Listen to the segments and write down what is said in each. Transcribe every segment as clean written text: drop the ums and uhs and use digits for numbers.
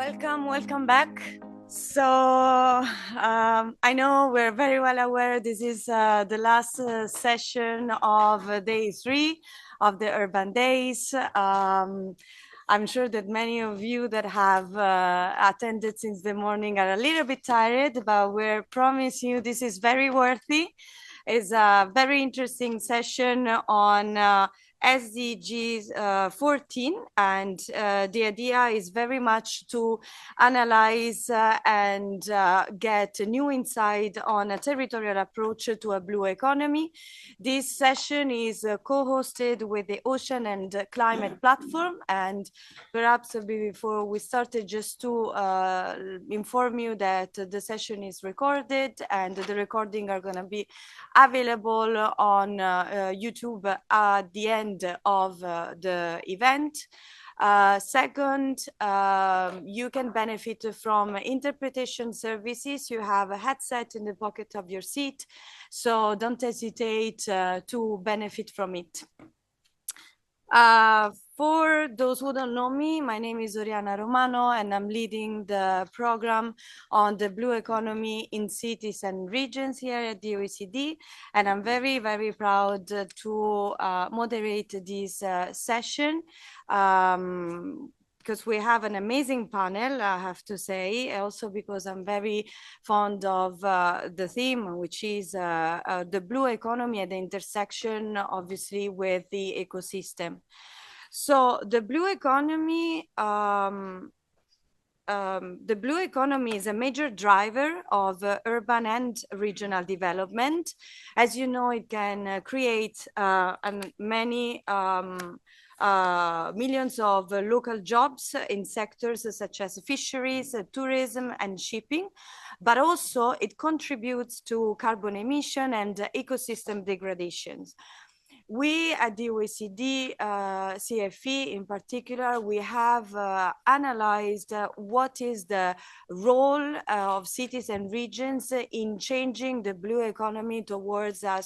Welcome back. So I know we're very well aware this is the last session of day 3 of the Urban Days. I'm sure that many of you that have attended since the morning are a little bit tired, but we promise you this is very worthy. It's a very interesting session on SDGs 14, and the idea is very much to analyze and get a new insight on a territorial approach to a blue economy. This session is co-hosted with the Ocean and Climate Platform, and perhaps before we started, just to inform you that the session is recorded and the recording are going to be available on YouTube at the end of the event. Second, you can benefit from interpretation services. You have a headset in the pocket of your seat, so don't hesitate to benefit from it. For those who don't know me, my name is Oriana Romano, and I'm leading the program on the blue economy in cities and regions here at the OECD. And I'm very, very proud to moderate this session. Because we have an amazing panel, I have to say, also because I'm very fond of the theme, which is the blue economy at the intersection, obviously, with the ecosystem. So the blue economy is a major driver of urban and regional development. As you know, it can create many millions of local jobs in sectors such as fisheries, tourism, and shipping, but also it contributes to carbon emission and ecosystem degradations. We at the OECD CFE in particular, we have analyzed what is the role of cities and regions in changing the blue economy towards a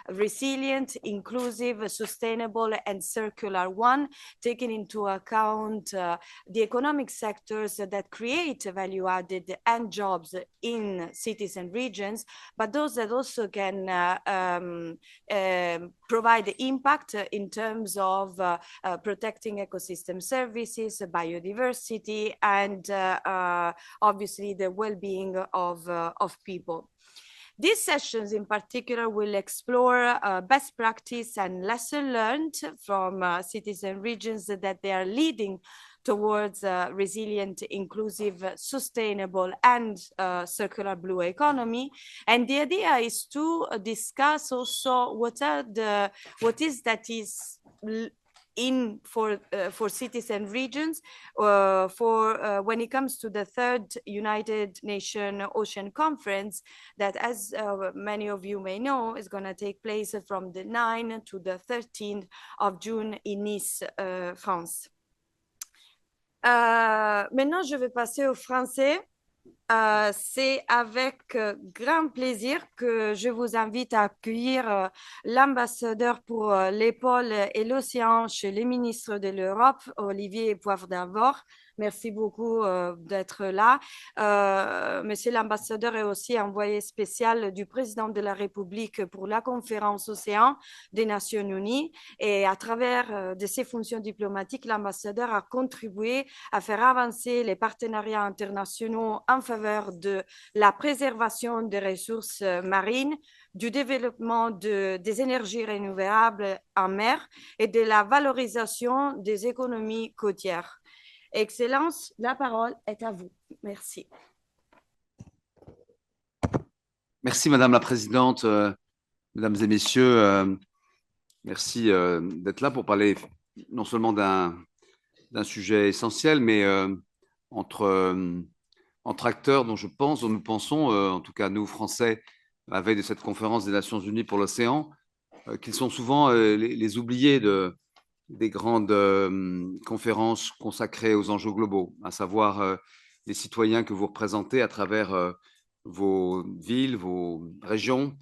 resilient, inclusive, sustainable, and circular one, taking into account the economic sectors that create value added and jobs in cities and regions, but those that also can provide impact in terms of protecting ecosystem services, biodiversity, and obviously the well-being of people. These sessions in particular will explore best practice and lessons learned from cities and regions that they are leading towards a resilient, inclusive, sustainable, and circular blue economy. And the idea is to discuss also what is in for cities and regions when it comes to the third United Nations Ocean Conference that, as many of you may know, is going to take place from the 9th to the 13th of June in Nice, France. Maintenant, je vais passer au français. C'est avec grand plaisir que je vous invite à accueillir l'ambassadeur pour l'épaule et l'océan chez les ministres de l'Europe, Olivier Poivre d'Arvor. Merci beaucoup d'être là. Monsieur l'ambassadeur est aussi envoyé spécial du président de la République pour la conférence Océan des Nations Unies. Et à travers de ses fonctions diplomatiques, l'ambassadeur a contribué à faire avancer les partenariats internationaux en faveur de la préservation des ressources marines, du développement des énergies renouvelables en mer et de la valorisation des économies côtières. Excellence, la parole est à vous. Merci. Merci Madame la Présidente, Mesdames et Messieurs. Merci d'être là pour parler non seulement d'un sujet essentiel, mais entre acteurs dont nous pensons, en tout cas nous Français, à la veille de cette conférence des Nations Unies pour l'océan, qu'ils sont souvent les oubliés des grandes conférences consacrées aux enjeux globaux, à savoir les citoyens que vous représentez à travers vos villes, vos régions,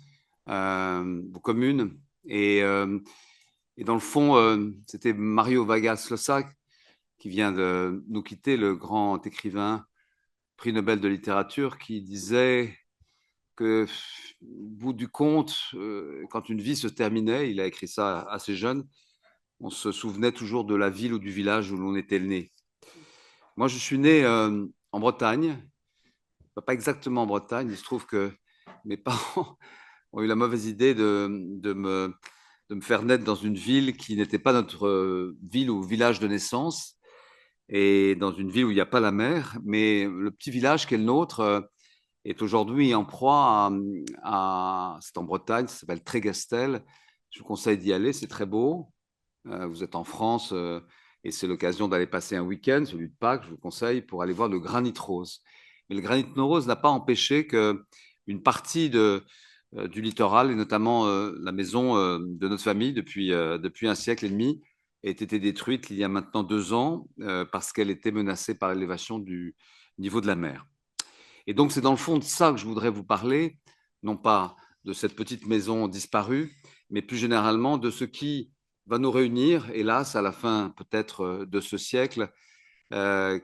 vos communes. Et dans le fond, c'était Mario Vargas Llosa qui vient de nous quitter, le grand écrivain, prix Nobel de littérature, qui disait que, au bout du compte, quand une vie se terminait, il a écrit ça assez jeune, on se souvenait toujours de la ville ou du village où l'on était né. Moi, je suis né en Bretagne, pas exactement en Bretagne. Il se trouve que mes parents ont eu la mauvaise idée de me faire naître dans une ville qui n'était pas notre ville ou village de naissance, et dans une ville où il n'y a pas la mer. Mais le petit village qui est le nôtre est aujourd'hui en proie c'est en Bretagne, ça s'appelle Trégastel. Je vous conseille d'y aller, c'est très beau. Vous êtes en France et c'est l'occasion d'aller passer un week-end, celui de Pâques, je vous conseille, pour aller voir le granit rose. Mais le granit rose n'a pas empêché qu'une partie du littoral, et notamment la maison de notre famille depuis un siècle et demi, ait été détruite il y a maintenant 2 ans parce qu'elle était menacée par l'élévation du niveau de la mer. Et donc c'est dans le fond de ça que je voudrais vous parler, non pas de cette petite maison disparue, mais plus généralement de ce qui va nous réunir, hélas, à la fin peut-être de ce siècle,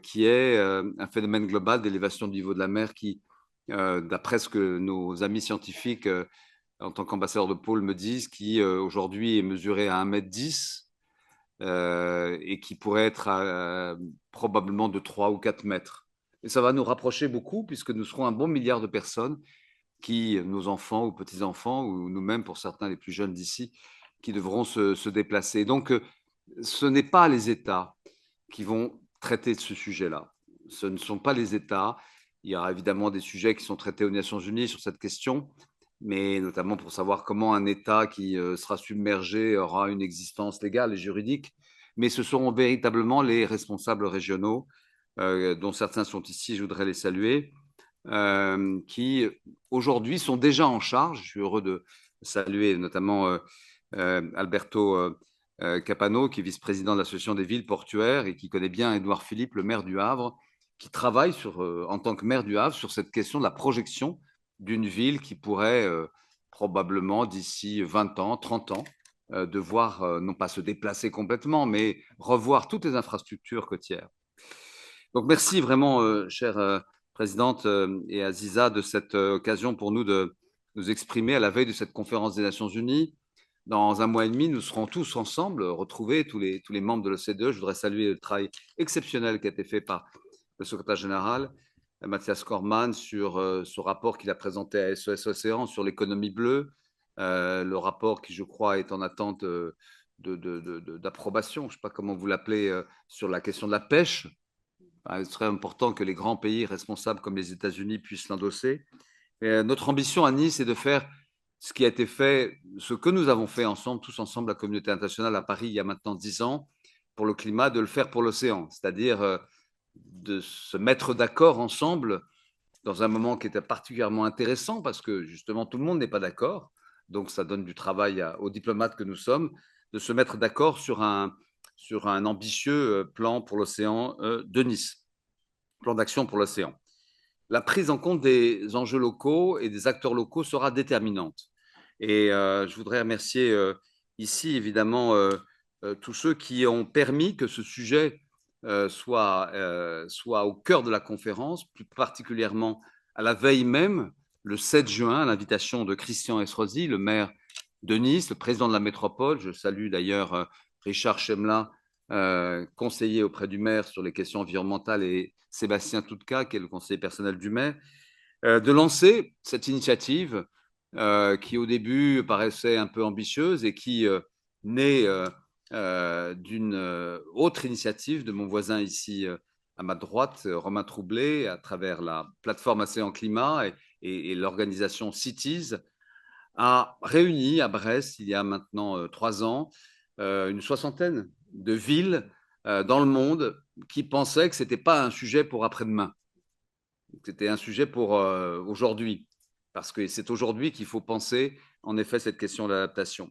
qui est un phénomène global d'élévation du niveau de la mer qui, d'après ce que nos amis scientifiques, en tant qu'ambassadeurs de pôle, me disent, qui aujourd'hui est mesuré à 1,10 m et qui pourrait être probablement de 3 ou 4 mètres. Et ça va nous rapprocher beaucoup puisque nous serons un bon milliard de personnes qui, nos enfants ou petits-enfants, ou nous-mêmes pour certains les plus jeunes d'ici, qui devront se déplacer. Donc, ce n'est pas les États qui vont traiter de ce sujet-là. Ce ne sont pas les États. Il y aura évidemment des sujets qui sont traités aux Nations Unies sur cette question, mais notamment pour savoir comment un État qui sera submergé aura une existence légale et juridique. Mais ce seront véritablement les responsables régionaux, dont certains sont ici, je voudrais les saluer, qui aujourd'hui sont déjà en charge. Je suis heureux de saluer notamment Alberto Capano, qui est vice-président de l'Association des villes portuaires et qui connaît bien Édouard Philippe, le maire du Havre, qui travaille en tant que maire du Havre sur cette question de la projection d'une ville qui pourrait probablement d'ici 20 ans, 30 ans, devoir non pas se déplacer complètement, mais revoir toutes les infrastructures côtières. Donc merci vraiment, chère présidente et Aziza, de cette occasion pour nous de nous exprimer à la veille de cette conférence des Nations Unies. Dans un mois et demi, nous serons tous ensemble, retrouvés, tous les membres de l'OCDE. Je voudrais saluer le travail exceptionnel qui a été fait par le secrétaire général, Mathias Cormann, sur ce rapport qu'il a présenté à SOS Océan sur l'économie bleue, le rapport qui, je crois, est en attente d'approbation, je ne sais pas comment vous l'appelez, sur la question de la pêche. Il serait important que les grands pays responsables comme les États-Unis puissent l'endosser. Notre ambition à Nice est de faire ce qui a été fait, ce que nous avons fait ensemble, tous ensemble, la communauté internationale à Paris il y a maintenant 10 ans, pour le climat, de le faire pour l'océan, c'est-à-dire de se mettre d'accord ensemble dans un moment qui était particulièrement intéressant parce que justement tout le monde n'est pas d'accord, donc ça donne du travail aux diplomates que nous sommes, de se mettre d'accord sur un ambitieux plan pour l'océan de Nice, plan d'action pour l'océan. La prise en compte des enjeux locaux et des acteurs locaux sera déterminante. Et je voudrais remercier ici, évidemment, tous ceux qui ont permis que ce sujet soit au cœur de la conférence, plus particulièrement à la veille même, le 7 juin, à l'invitation de Christian Estrosi, le maire de Nice, le président de la métropole. Je salue d'ailleurs Richard Chemla, conseiller auprès du maire sur les questions environnementales, et Sébastien Toutka, qui est le conseiller personnel du maire, de lancer cette initiative qui au début paraissait un peu ambitieuse et qui naît d'une autre initiative de mon voisin ici à ma droite, Romain Troublé, à travers la plateforme Océan Climat et l'organisation Cities, a réuni à Brest, il y a maintenant 3 ans, une soixantaine de villes dans le monde qui pensaient que ce n'était pas un sujet pour après-demain, c'était un sujet pour aujourd'hui, parce que c'est aujourd'hui qu'il faut penser en effet cette question de l'adaptation.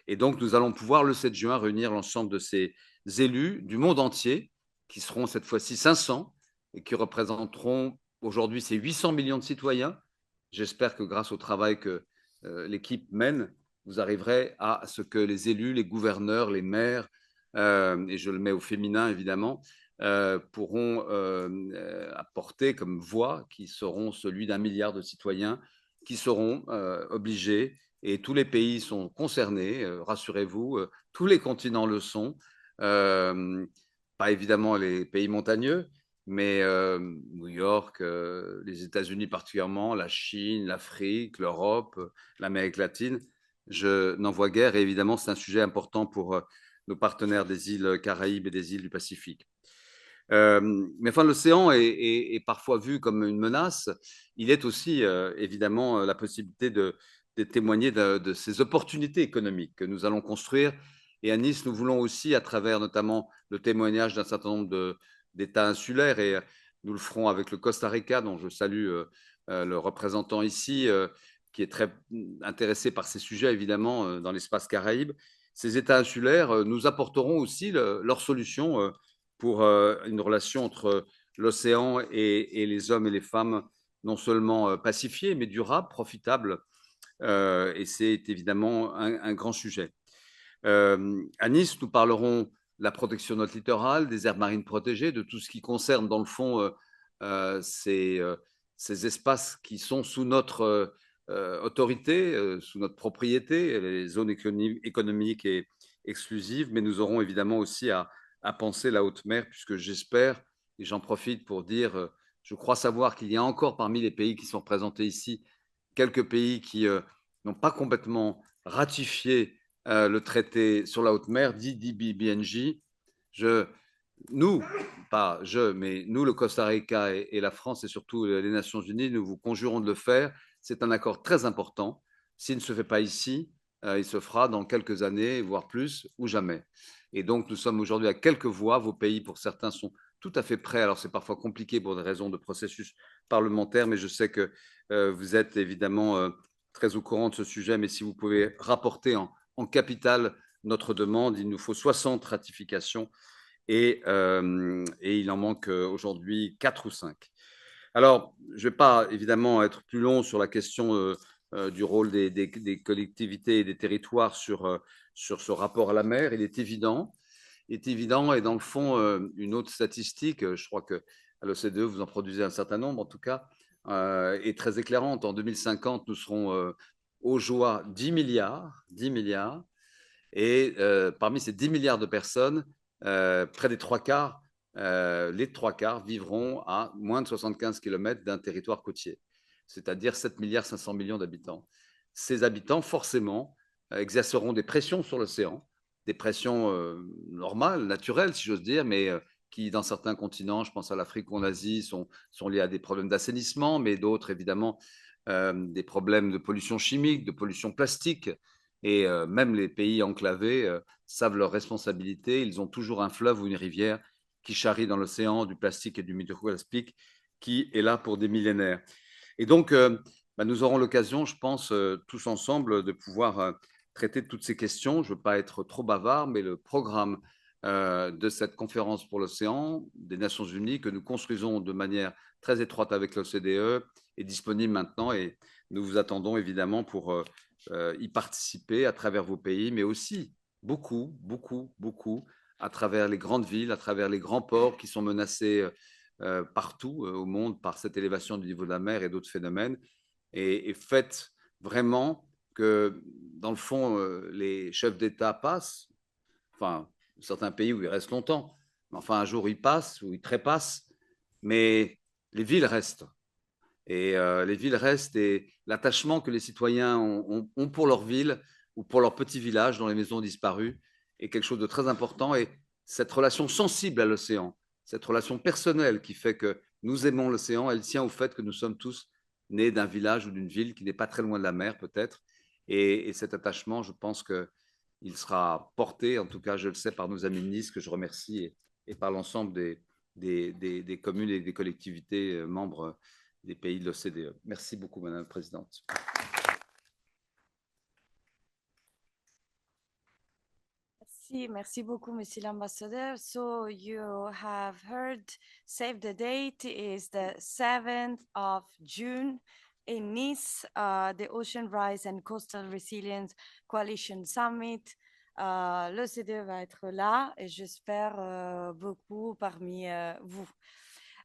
Et donc nous allons pouvoir le 7 juin réunir l'ensemble de ces élus du monde entier, qui seront cette fois-ci 500 et qui représenteront aujourd'hui ces 800 millions de citoyens. J'espère que grâce au travail que l'équipe mène, vous arriverez à ce que les élus, les gouverneurs, les maires, et je le mets au féminin évidemment, pourront apporter comme voix, qui seront celui d'1 milliard de citoyens qui seront obligés, et tous les pays sont concernés, rassurez-vous, tous les continents le sont, pas évidemment les pays montagneux, mais New York, les États-Unis particulièrement, la Chine, l'Afrique, l'Europe, l'Amérique latine. Je n'en vois guère, et évidemment c'est un sujet important pour nos partenaires des îles Caraïbes et des îles du Pacifique. Mais enfin, l'océan est parfois vu comme une menace. Il est aussi évidemment la possibilité de témoigner de ces opportunités économiques que nous allons construire. Et à Nice, nous voulons aussi, à travers notamment le témoignage d'un certain nombre d'États insulaires, et nous le ferons avec le Costa Rica, dont je salue le représentant ici, qui est très intéressé par ces sujets, évidemment, dans l'espace Caraïbe. Ces États insulaires nous apporteront aussi leurs solutions pour une relation entre l'océan et les hommes et les femmes, non seulement pacifiée, mais durable, profitable. Et c'est évidemment un grand sujet. À Nice, nous parlerons de la protection de notre littoral, des aires marines protégées, de tout ce qui concerne, dans le fond, ces espaces qui sont sous notre autorité, sous notre propriété, les zones économiques et exclusives, mais nous aurons évidemment aussi à penser la haute mer, puisque j'espère, et j'en profite pour dire, je crois savoir qu'il y a encore parmi les pays qui sont représentés ici, quelques pays qui n'ont pas complètement ratifié le traité sur la haute mer, dit DBBNJ. Nous, pas je, mais nous, le Costa Rica et la France, et surtout les Nations Unies, nous vous conjurons de le faire. C'est un accord très important. S'il ne se fait pas ici, il se fera dans quelques années, voire plus, ou jamais. Et donc, nous sommes aujourd'hui à quelques voix. Vos pays, pour certains, sont tout à fait prêts. Alors, c'est parfois compliqué pour des raisons de processus parlementaire, mais je sais que vous êtes évidemment très au courant de ce sujet. Mais si vous pouvez rapporter en capital notre demande, il nous faut 60 ratifications, et il en manque aujourd'hui 4 ou 5. Alors, je ne vais pas évidemment être plus long sur la question du rôle des collectivités et des territoires sur ce rapport à la mer. Il est évident, et dans le fond, une autre statistique, je crois qu'à l'OCDE, vous en produisez un certain nombre en tout cas, est très éclairante. En 2050, nous serons aux joies 10 milliards, et parmi ces 10 milliards de personnes, près des trois quarts, les trois quarts vivront à moins de 75 km d'un territoire côtier, c'est-à-dire 7 milliards 500 millions d'habitants. Ces habitants, forcément, exerceront des pressions sur l'océan, des pressions normales, naturelles, si j'ose dire, mais qui, dans certains continents, je pense à l'Afrique ou en Asie, sont liées à des problèmes d'assainissement, mais d'autres, évidemment, des problèmes de pollution chimique, de pollution plastique. Et même les pays enclavés savent leurs responsabilités. Ils ont toujours un fleuve ou une rivière qui charrie dans l'océan du plastique et du microplastique, qui est là pour des millénaires. Et donc, nous aurons l'occasion, je pense, tous ensemble, de pouvoir traiter de toutes ces questions. Je ne veux pas être trop bavard, mais le programme de cette conférence pour l'océan des Nations Unies, que nous construisons de manière très étroite avec l'OCDE, est disponible maintenant, et nous vous attendons évidemment pour y participer à travers vos pays, mais aussi beaucoup, beaucoup, beaucoup à travers les grandes villes, à travers les grands ports qui sont menacés partout au monde par cette élévation du niveau de la mer et d'autres phénomènes. Et faites vraiment que, dans le fond, les chefs d'État passent, enfin, certains pays où ils restent longtemps, mais enfin, un jour ils passent ou ils trépassent, mais les villes restent. Et les villes restent, et l'attachement que les citoyens ont pour leur ville ou pour leur petit village dont les maisons ont disparu est quelque chose de très important. Et cette relation sensible à l'océan, cette relation personnelle qui fait que nous aimons l'océan, elle tient au fait que nous sommes tous nés d'un village ou d'une ville qui n'est pas très loin de la mer peut-être. Et cet attachement, je pense qu'il sera porté, en tout cas je le sais, par nos amis de Nice, que je remercie, et par l'ensemble des communes et des collectivités membres des pays de l'OCDE. Merci beaucoup, Madame la Présidente. Merci beaucoup, Monsieur l'Ambassadeur. So you have heard, save the date is the 7th of June in Nice, the Ocean Rise and Coastal Resilience Coalition Summit. l'OCDE va être là et j'espère beaucoup parmi vous.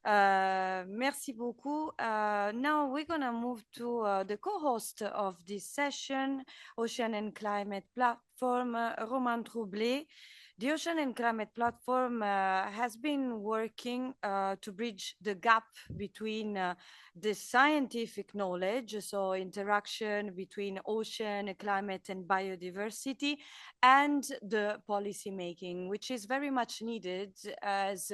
Merci beaucoup. Now we're going to move to the co-host of this session, Ocean and Climate Platform, Roman Troublé. The Ocean and Climate Platform has been working to bridge the gap between the scientific knowledge, so interaction between ocean, climate, and biodiversity, and the policy making, which is very much needed as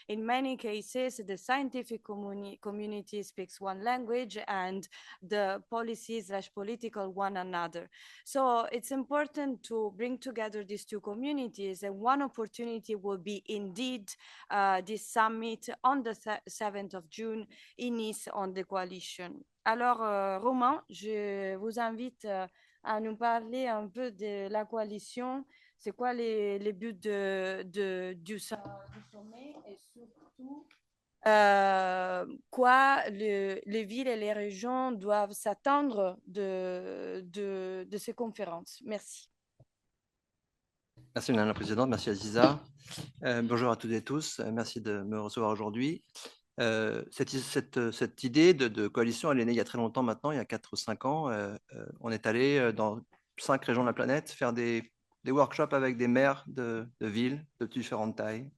in many cases, the scientific community speaks one language and the policy/political one another. So it's important to bring together these two communities, and one opportunity will be indeed this summit on the 7th of June in Nice on the coalition. Alors, Romain, je vous invite à nous parler un peu de la coalition. C'est quoi les buts du sommet et surtout quoi les villes et les régions doivent s'attendre de ces conférences. Merci. Merci Madame la Présidente, merci Aziza. Bonjour à toutes et tous, merci de me recevoir aujourd'hui. Cette idée de coalition, elle est née il y a très longtemps maintenant, il y a 4 ou 5 ans. On est allé dans 5 régions de la planète faire des workshops avec des maires de villes de différentes tailles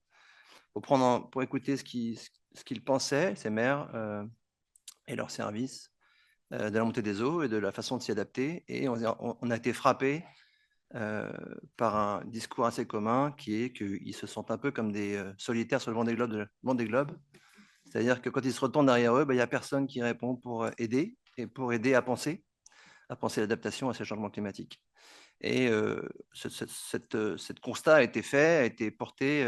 pour écouter ce qu'ils pensaient, ces maires, et leurs services, de la montée des eaux et de la façon de s'y adapter. Et on a été frappés par un discours assez commun qui est qu'ils se sentent un peu comme des solitaires sur le Vendée Globe. C'est-à-dire que quand ils se retournent derrière eux, il n'y a personne qui répond pour aider et pour aider à penser l'adaptation à ces changements climatiques. Et ce constat a été fait, a été porté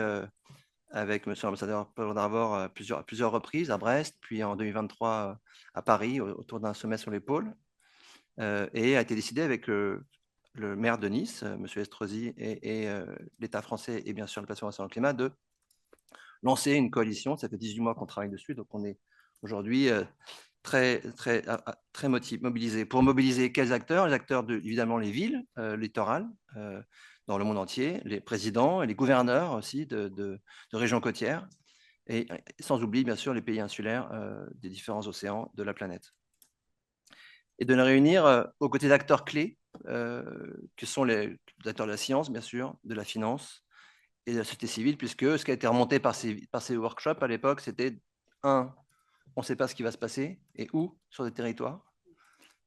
avec M. l'ambassadeur Paul Darvor à plusieurs reprises à Brest, puis en 2023 à Paris autour d'un sommet sur les pôles, et a été décidé avec le maire de Nice, M. Estrosi, et l'État français et bien sûr le Patient national climat de lancer une coalition. Ça fait 18 mois qu'on travaille dessus, donc on est aujourd'hui très mobilisés. Pour mobiliser quels acteurs? Les acteurs, évidemment, les villes littorales dans le monde entier, les présidents et les gouverneurs aussi de régions côtières, et sans oublier, bien sûr, les pays insulaires des différents océans de la planète. Et de les réunir aux côtés d'acteurs clés, que sont les acteurs de la science, bien sûr, de la finance et de la société civile, puisque ce qui a été remonté par ces workshops à l'époque, c'était on ne sait pas ce qui va se passer et où sur des territoires.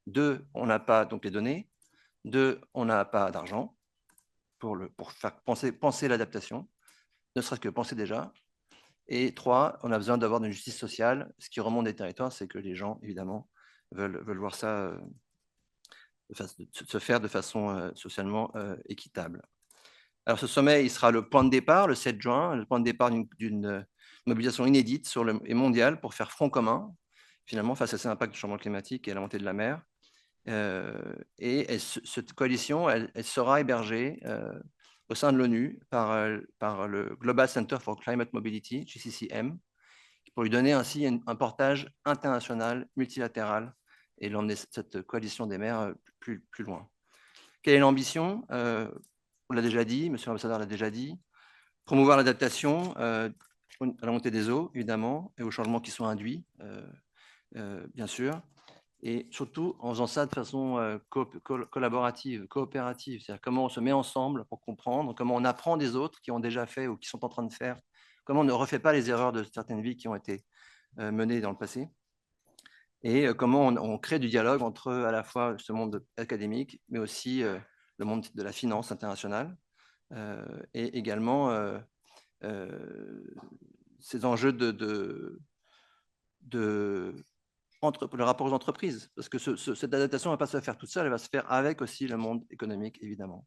2, on n'a pas donc les données. 2, on n'a pas d'argent pour faire penser l'adaptation, ne serait-ce que penser déjà. Et 3, on a besoin d'avoir une justice sociale. Ce qui remonte des territoires, c'est que les gens, évidemment, veulent voir ça se faire de façon socialement équitable. Alors, ce sommet, il sera le point de départ, le 7 juin, le point de départ d'une mobilisation inédite et mondiale pour faire front commun, finalement, face à ces impacts du changement climatique et à la montée de la mer. Cette coalition, elle sera hébergée au sein de l'ONU par le Global Center for Climate Mobility, GCCM, pour lui donner ainsi un portage international, multilatéral, et l'emmener cette coalition des mers plus loin. Quelle est l'ambition? On l'a déjà dit, monsieur l'ambassadeur l'a déjà dit, promouvoir l'adaptation à la montée des eaux, évidemment, et aux changements qui sont induits, bien sûr, et surtout en faisant ça de façon collaborative, coopérative, c'est-à-dire comment on se met ensemble pour comprendre, comment on apprend des autres qui ont déjà fait ou qui sont en train de faire, comment on ne refait pas les erreurs de certaines vies qui ont été menées dans le passé, et comment on crée du dialogue entre à la fois ce monde académique, mais aussi le monde de la finance internationale, et également ces enjeux le rapport aux entreprises, parce que cette adaptation ne va pas se faire toute seule, elle va se faire avec aussi le monde économique, évidemment.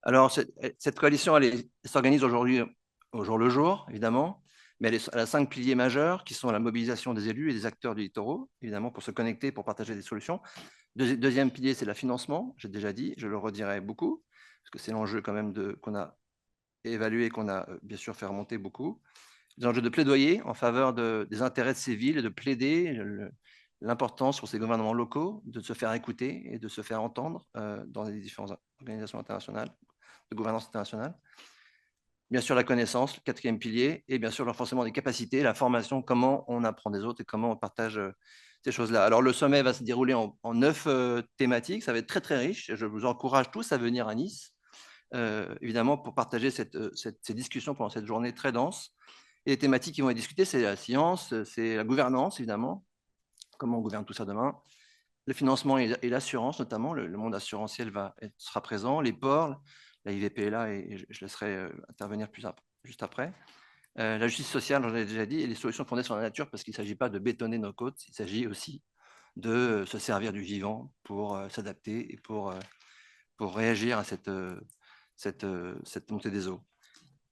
Alors, cette coalition, elle s'organise aujourd'hui au jour le jour, évidemment, mais elle a 5 piliers majeurs qui sont la mobilisation des élus et des acteurs du littoral, évidemment, pour se connecter, pour partager des solutions. Deuxième pilier, c'est le financement, j'ai déjà dit, je le redirai beaucoup, parce que c'est l'enjeu quand même qu'on a évalué, qu'on a bien sûr fait remonter beaucoup. Des enjeux de plaidoyer en faveur des intérêts de ces villes et de plaider l'importance pour ces gouvernements locaux de se faire écouter et de se faire entendre dans les différentes organisations internationales, de gouvernance internationale. Bien sûr, la connaissance, le quatrième pilier, et bien sûr, le renforcement des capacités, la formation, comment on apprend des autres et comment on partage ces choses-là. Alors, le sommet va se dérouler en 9 thématiques. Ça va être très, très riche. Je vous encourage tous à venir à Nice, évidemment, pour partager ces discussions pendant cette journée très dense. Et les thématiques qui vont être discutées, c'est la science, c'est la gouvernance, évidemment, comment on gouverne tout ça demain, le financement et l'assurance, notamment, le monde assurantiel sera présent, les ports, la IVP est là et je laisserai intervenir juste après. La justice sociale, j'en ai déjà dit, et les solutions fondées sur la nature, parce qu'il ne s'agit pas de bétonner nos côtes, il s'agit aussi de se servir du vivant pour s'adapter et pour réagir à cette montée des eaux.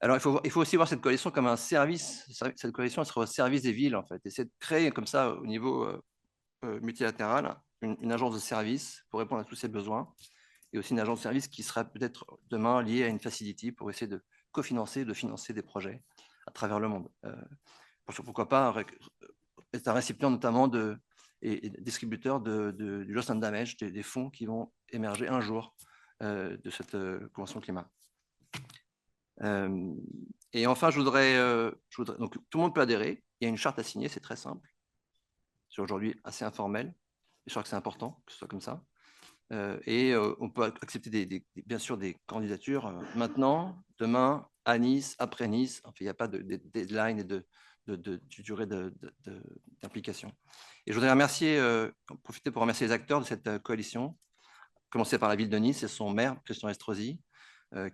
Alors, il faut aussi voir cette coalition comme un service. Cette coalition, elle sera au service des villes, en fait. Et c'est de créer comme ça, au niveau multilatéral, une agence de service pour répondre à tous ces besoins, et aussi une agence de service qui sera peut-être demain liée à une facility pour essayer de cofinancer, de financer des projets à travers le monde. Pourquoi pas être un récipient notamment et distributeur du loss and damage, des fonds qui vont émerger un jour de cette convention climat. Et enfin, je voudrais donc tout le monde peut adhérer. Il y a une charte à signer, c'est très simple. C'est aujourd'hui assez informel. Je crois que c'est important que ce soit comme ça. Et on peut accepter bien sûr des candidatures maintenant, demain, à Nice, après Nice. Enfin, il n'y a pas de deadline et de durée d'implication. Et je voudrais profiter pour remercier les acteurs de cette coalition, commencer par la ville de Nice et son maire, Christian Estrosi,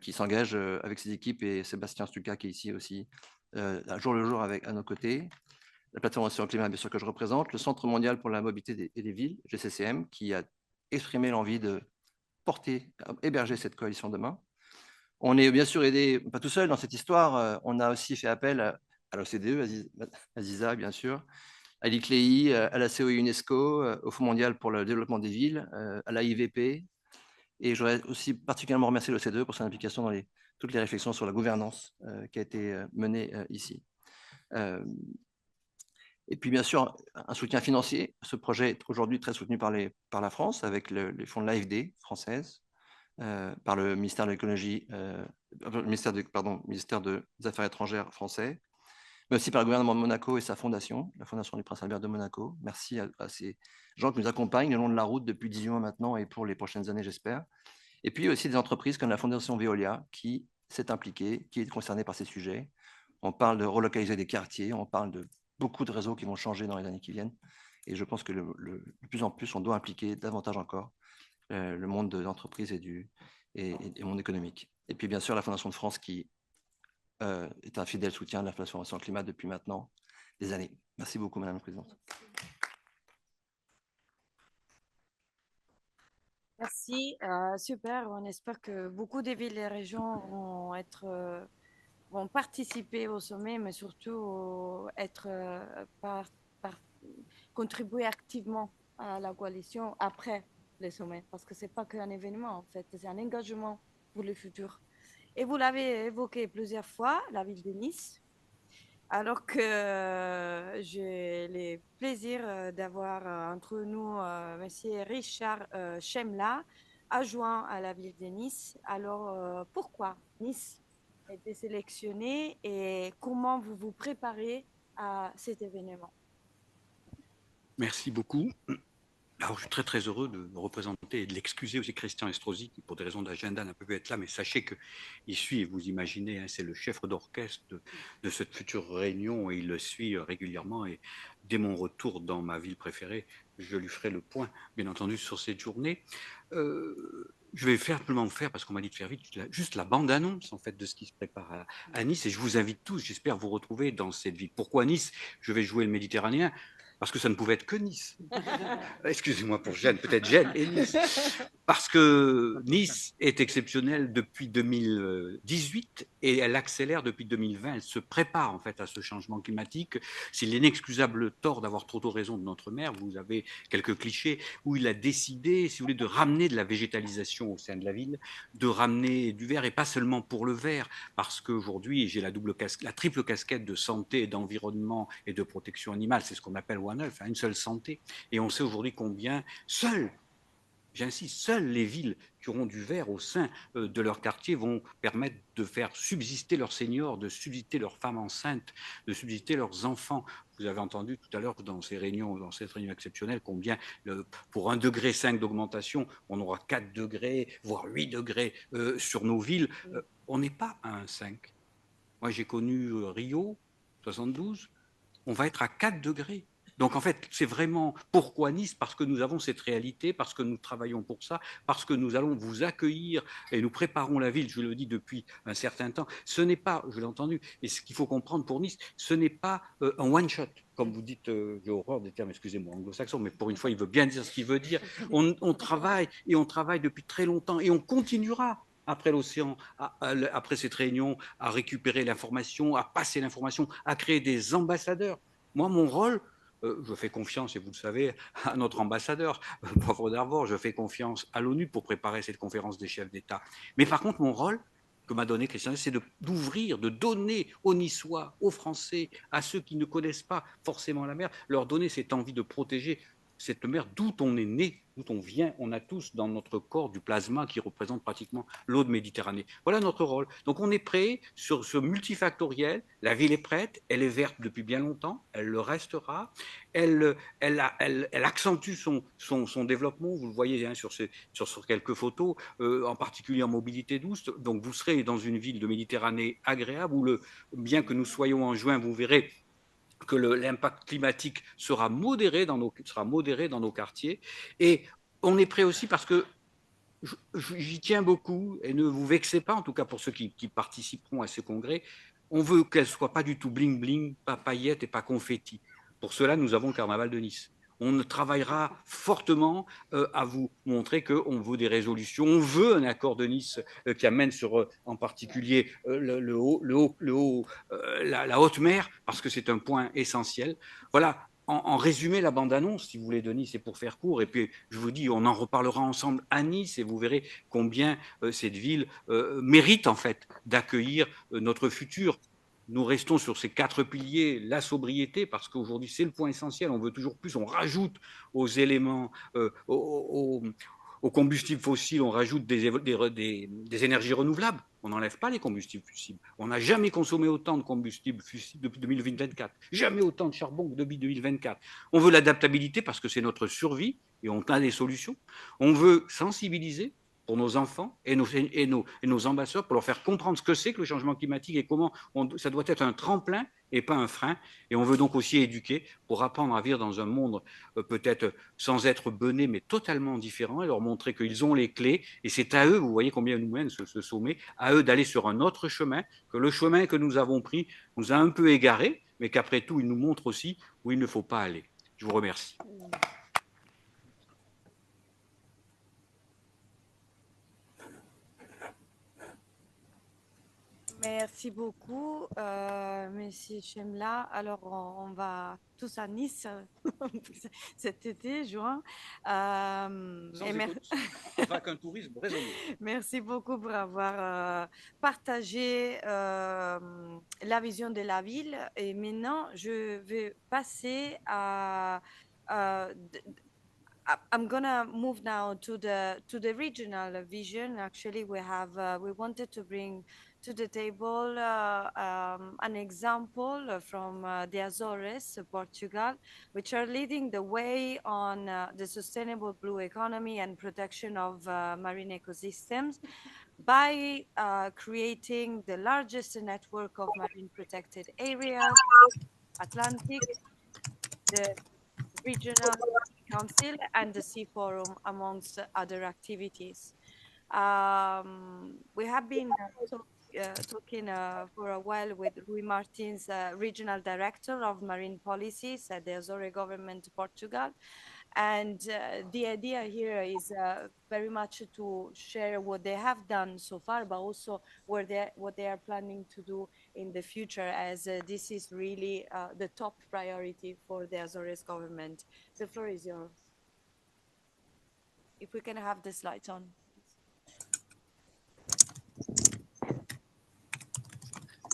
qui s'engage avec ses équipes, et Sébastien Stuka, qui est ici aussi, jour le jour à nos côtés. La plateforme sur le climat, bien sûr, que je représente, le Centre mondial pour la mobilité et des villes, GCCM, qui a exprimé l'envie de héberger cette coalition demain. On est bien sûr aidé, pas tout seul dans cette histoire, on a aussi fait appel à l'OCDE, Aziza, bien sûr, à l'ICLEI, à la COI UNESCO, au Fonds mondial pour le développement des villes, à la IVP. Et je voudrais aussi particulièrement remercier l'OCDE pour son implication dans toutes les réflexions sur la gouvernance qui a été menée ici. Et puis, bien sûr, un soutien financier. Ce projet est aujourd'hui très soutenu par la France, avec les fonds de l'AFD française, par le ministère de l'écologie, ministère des Affaires étrangères français, mais aussi par le gouvernement de Monaco et sa fondation, la Fondation du Prince Albert de Monaco. Merci à ces gens qui nous accompagnent le long de la route depuis 18 mois maintenant et pour les prochaines années, j'espère. Et puis aussi des entreprises comme la Fondation Veolia qui s'est impliquée, qui est concernée par ces sujets. On parle de relocaliser des quartiers, on parle de beaucoup de réseaux qui vont changer dans les années qui viennent. Et je pense que de plus en plus, on doit impliquer davantage encore le monde de l'entreprise et le monde économique. Et puis, bien sûr, la Fondation de France qui est un fidèle soutien de la transformation climat depuis maintenant des années. Merci beaucoup, Madame la Présidente. Merci, super. On espère que beaucoup de villes et régions vont participer au sommet, mais surtout contribuer activement à la coalition après le sommet, parce que c'est pas qu'un événement, en fait, c'est un engagement pour le futur. Et vous l'avez évoqué plusieurs fois, la ville de Nice, alors que j'ai le plaisir d'avoir entre nous Monsieur Richard Chemla, adjoint à la ville de Nice. Alors, pourquoi Nice a été sélectionné et comment vous vous préparez à cet événement? Merci beaucoup. Alors, je suis très, très heureux de me représenter et de l'excuser aussi Christian Estrosi, qui, pour des raisons d'agenda, n'a pas pu être là, mais sachez qu'il suit, vous imaginez, hein, c'est le chef d'orchestre de cette future réunion, et il le suit régulièrement. Et dès mon retour dans ma ville préférée, je lui ferai le point, bien entendu, sur cette journée. Je vais simplement faire, parce qu'on m'a dit de faire vite, juste la bande-annonce en fait de ce qui se prépare à Nice, et je vous invite tous, j'espère vous retrouver dans cette ville. Pourquoi Nice? Je vais jouer le Méditerranéen, parce que ça ne pouvait être que Nice. Excusez-moi pour Gênes, peut-être Gênes et Nice. Parce que Nice est exceptionnelle depuis 2018 et elle accélère depuis 2020. Elle se prépare en fait à ce changement climatique. C'est l'inexcusable tort d'avoir trop tôt raison de notre maire. Vous avez quelques clichés où il a décidé, si vous voulez, de ramener de la végétalisation au sein de la ville, de ramener du vert, et pas seulement pour le vert, parce qu'aujourd'hui j'ai la triple casquette de santé, d'environnement et de protection animale. C'est ce qu'on appelle loi 9, à une seule santé. Et on sait aujourd'hui combien j'insiste, seules les villes qui auront du vert au sein de leur quartier vont permettre de faire subsister leurs seniors, de subsister leurs femmes enceintes, de subsister leurs enfants. Vous avez entendu tout à l'heure dans cette réunion exceptionnelle, combien pour 1,5 degré d'augmentation, on aura 4 degrés, voire 8 degrés sur nos villes. On n'est pas à 1,5. Moi, j'ai connu Rio, 72, on va être à 4 degrés. Donc en fait, c'est vraiment pourquoi Nice? Parce que nous avons cette réalité, parce que nous travaillons pour ça, parce que nous allons vous accueillir et nous préparons la ville, je le dis depuis un certain temps. Ce n'est pas, je l'ai entendu, et ce qu'il faut comprendre pour Nice, ce n'est pas un one-shot, comme vous dites, j'ai horreur des termes, excusez-moi, anglo-saxon, mais pour une fois, il veut bien dire ce qu'il veut dire. On travaille, et on travaille depuis très longtemps, et on continuera après l'océan, après cette réunion, à récupérer l'information, à passer l'information, à créer des ambassadeurs. Moi, mon rôle, je fais confiance, et vous le savez, à notre ambassadeur, Poivre d'Arvor, je fais confiance à l'ONU pour préparer cette conférence des chefs d'État. Mais par contre, mon rôle, que m'a donné Christian, c'est d'ouvrir, de donner aux Niçois, aux Français, à ceux qui ne connaissent pas forcément la mer, leur donner cette envie de protéger cette mer d'où on est né, d'où on vient. On a tous dans notre corps du plasma qui représente pratiquement l'eau de Méditerranée. Voilà notre rôle. Donc on est prêt sur ce multifactoriel. La ville est prête, elle est verte depuis bien longtemps, elle le restera. Elle accentue son développement. Vous le voyez hein, sur quelques photos, en particulier en mobilité douce. Donc vous serez dans une ville de Méditerranée agréable où bien que nous soyons en juin, vous verrez que l'impact climatique sera modéré dans nos quartiers. Et on est prêt aussi parce que j'y tiens beaucoup, et ne vous vexez pas, en tout cas pour ceux qui participeront à ce congrès, on veut qu'elle ne soit pas du tout bling-bling, pas paillettes et pas confetti. Pour cela, nous avons le Carnaval de Nice. On travaillera fortement à vous montrer qu'on veut des résolutions, on veut un accord de Nice qui amène sur, en particulier, la haute mer, parce que c'est un point essentiel. Voilà, en résumé, la bande-annonce, si vous voulez, de Nice, c'est pour faire court. Et puis, je vous dis, on en reparlera ensemble à Nice et vous verrez combien cette ville mérite, en fait, d'accueillir notre futur. Nous restons sur ces 4 piliers, la sobriété, parce qu'aujourd'hui, c'est le point essentiel. On veut toujours plus, on rajoute aux éléments, aux combustibles fossiles, on rajoute des énergies renouvelables. On n'enlève pas les combustibles fossiles. On n'a jamais consommé autant de combustibles fossiles depuis 2024. Jamais autant de charbon que depuis 2024. On veut l'adaptabilité parce que c'est notre survie et on a des solutions. On veut sensibiliser pour nos enfants et nos ambassadeurs, pour leur faire comprendre ce que c'est que le changement climatique et comment ça doit être un tremplin et pas un frein. Et on veut donc aussi éduquer pour apprendre à vivre dans un monde peut-être sans être bené, mais totalement différent, et leur montrer qu'ils ont les clés. Et c'est à eux, vous voyez combien nous mène ce sommet, à eux d'aller sur un autre chemin, que le chemin que nous avons pris nous a un peu égarés, mais qu'après tout, il nous montre aussi où il ne faut pas aller. Je vous remercie. Merci beaucoup, Monsieur Chemla. Alors, on va tous à Nice cet été, juin. Pas qu'un tourisme raisonné. Merci beaucoup pour avoir partagé la vision de la ville. Et maintenant, je vais passer à I'm gonna move now to the regional vision. Actually, we wanted to bring to the table an example from the Azores, Portugal, which are leading the way on the sustainable blue economy and protection of marine ecosystems by creating the largest network of marine protected areas, Atlantic, the regional council and the Sea Forum, amongst other activities. We have been talking for a while with Rui Martins, Regional Director of Marine Policies at the Azores Government, Portugal. And the idea here is very much to share what they have done so far, but also what they are planning to do in the future, as this is really the top priority for the Azores government. The floor is yours. If we can have the slides on.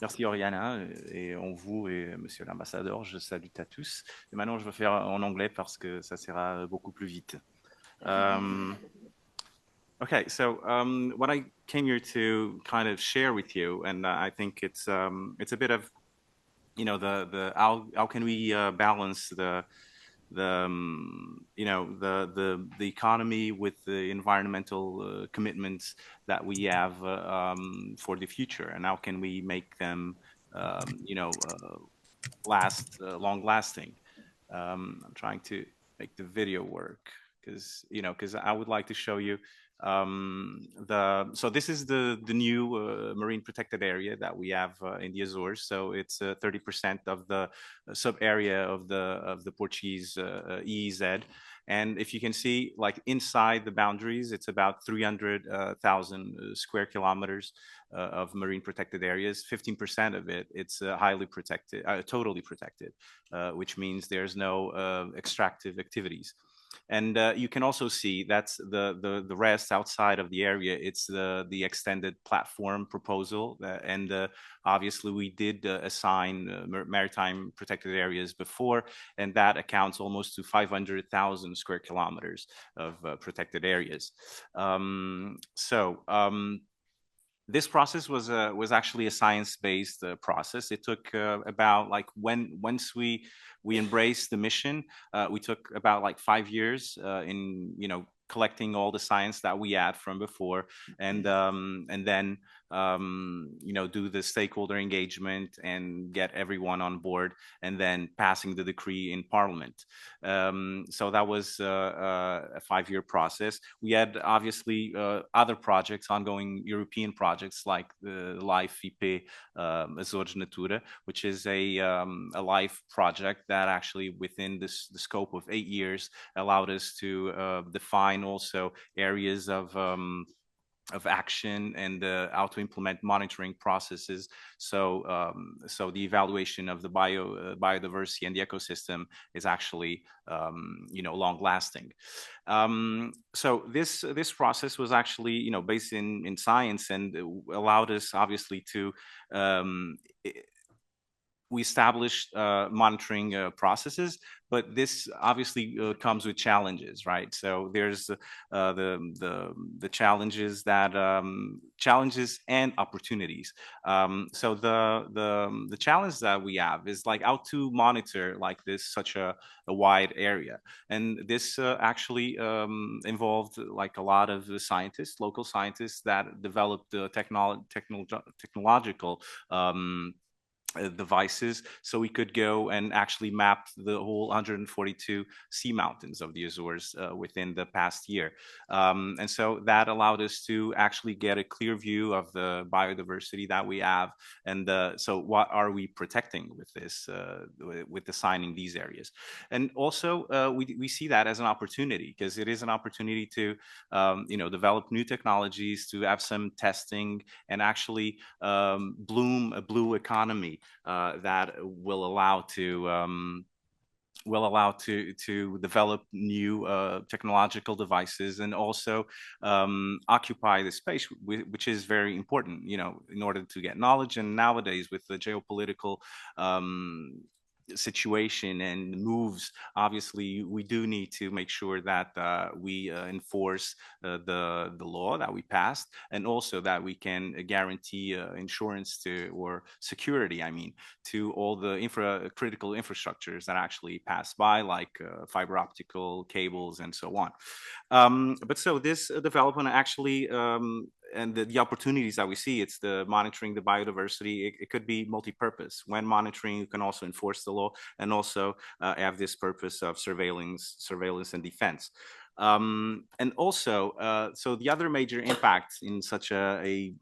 Merci Oriana, et on vous et Monsieur l'ambassadeur, je salue à tous. Et maintenant, je vais faire en anglais parce que ça sera beaucoup plus vite. Okay, so what I came here to kind of share with you, and I think it's a bit of, you know, the how can we balance the you know, the economy with the environmental commitments that we have for the future, and how can we make them you know, long lasting. I'm trying to make the video work because, you know, because I would like to show you so this is the new marine protected area that we have in the Azores. So it's 30% of the sub area of the Portuguese EEZ. And if you can see, like inside the boundaries, it's about 300,000 square kilometers of marine protected areas. 15% of it, it's highly protected, totally protected, which means there's no extractive activities. And you can also see that's the rest outside of the area. It's the extended platform proposal, and obviously we did assign maritime protected areas before, and that accounts almost to 500,000 square kilometers of protected areas. This process was actually a science-based process. It took about like once we embraced the mission, we took about like 5 years in, you know, collecting all the science that we had from before, and then you know, do the stakeholder engagement and get everyone on board, and then passing the decree in Parliament. So that was a 5-year process. We had obviously other projects, ongoing European projects like the Life IP Azores Natura, which is a life project that actually within the scope of 8 years allowed us to define also areas of action and how to implement monitoring processes. So the evaluation of the biodiversity and the ecosystem is actually you know, long lasting. So this process was actually, you know, based in science, and allowed us obviously to we established monitoring processes, but this obviously comes with challenges, right? So there's the challenges that challenges and opportunities. So the challenge that we have is like how to monitor like this such a wide area, and this actually involved like a lot of scientists, local scientists that developed technological devices, so we could go and actually map the whole 142 sea mountains of the Azores within the past year. And so that allowed us to actually get a clear view of the biodiversity that we have, and so what are we protecting with this, with assigning these areas. And also we see that as an opportunity, because it is an opportunity to you know, develop new technologies, to have some testing, and actually bloom a blue economy that will allow to develop new technological devices, and also occupy the space, which is very important, you know, in order to get knowledge. And nowadays, with the geopolitical situation and moves, obviously we do need to make sure that we enforce the law that we passed, and also that we can guarantee insurance to, or security, I mean, to all the critical infrastructures that actually pass by, like fiber optical cables and so on. But so this development actually and the opportunities that we see, it's the monitoring the biodiversity. It could be multi-purpose. When monitoring, you can also enforce the law, and also have this purpose of surveillance and defense. And also, so the other major impact in such a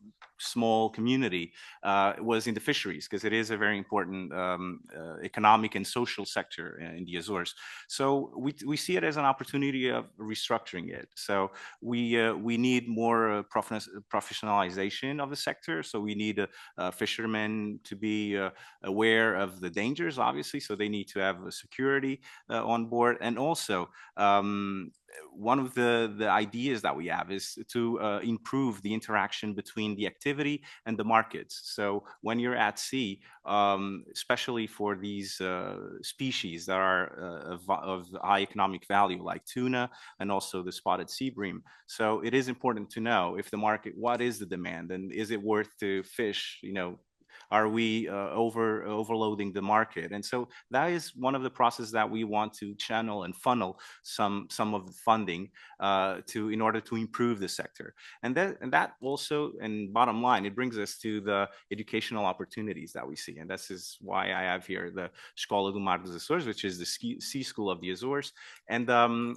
small community was in the fisheries, because it is a very important economic and social sector in the Azores. So we see it as an opportunity of restructuring it. So we need more professionalization of the sector. So we need fishermen to be aware of the dangers, obviously. So they need to have security on board, and also one of the ideas that we have is to improve the interaction between the activity and the markets. So when you're at sea, especially for these species that are of high economic value, like tuna and also the spotted sea bream. So it is important to know if the market, what is the demand, and is it worth to fish, are we overloading the market? And so that is one of the processes that we want to channel and funnel some of the funding in order to improve the sector. And that also, and bottom line, it brings us to the educational opportunities that we see. And this is why I have here the Escola do Mar dos Açores, which is the Sea School of the Azores. And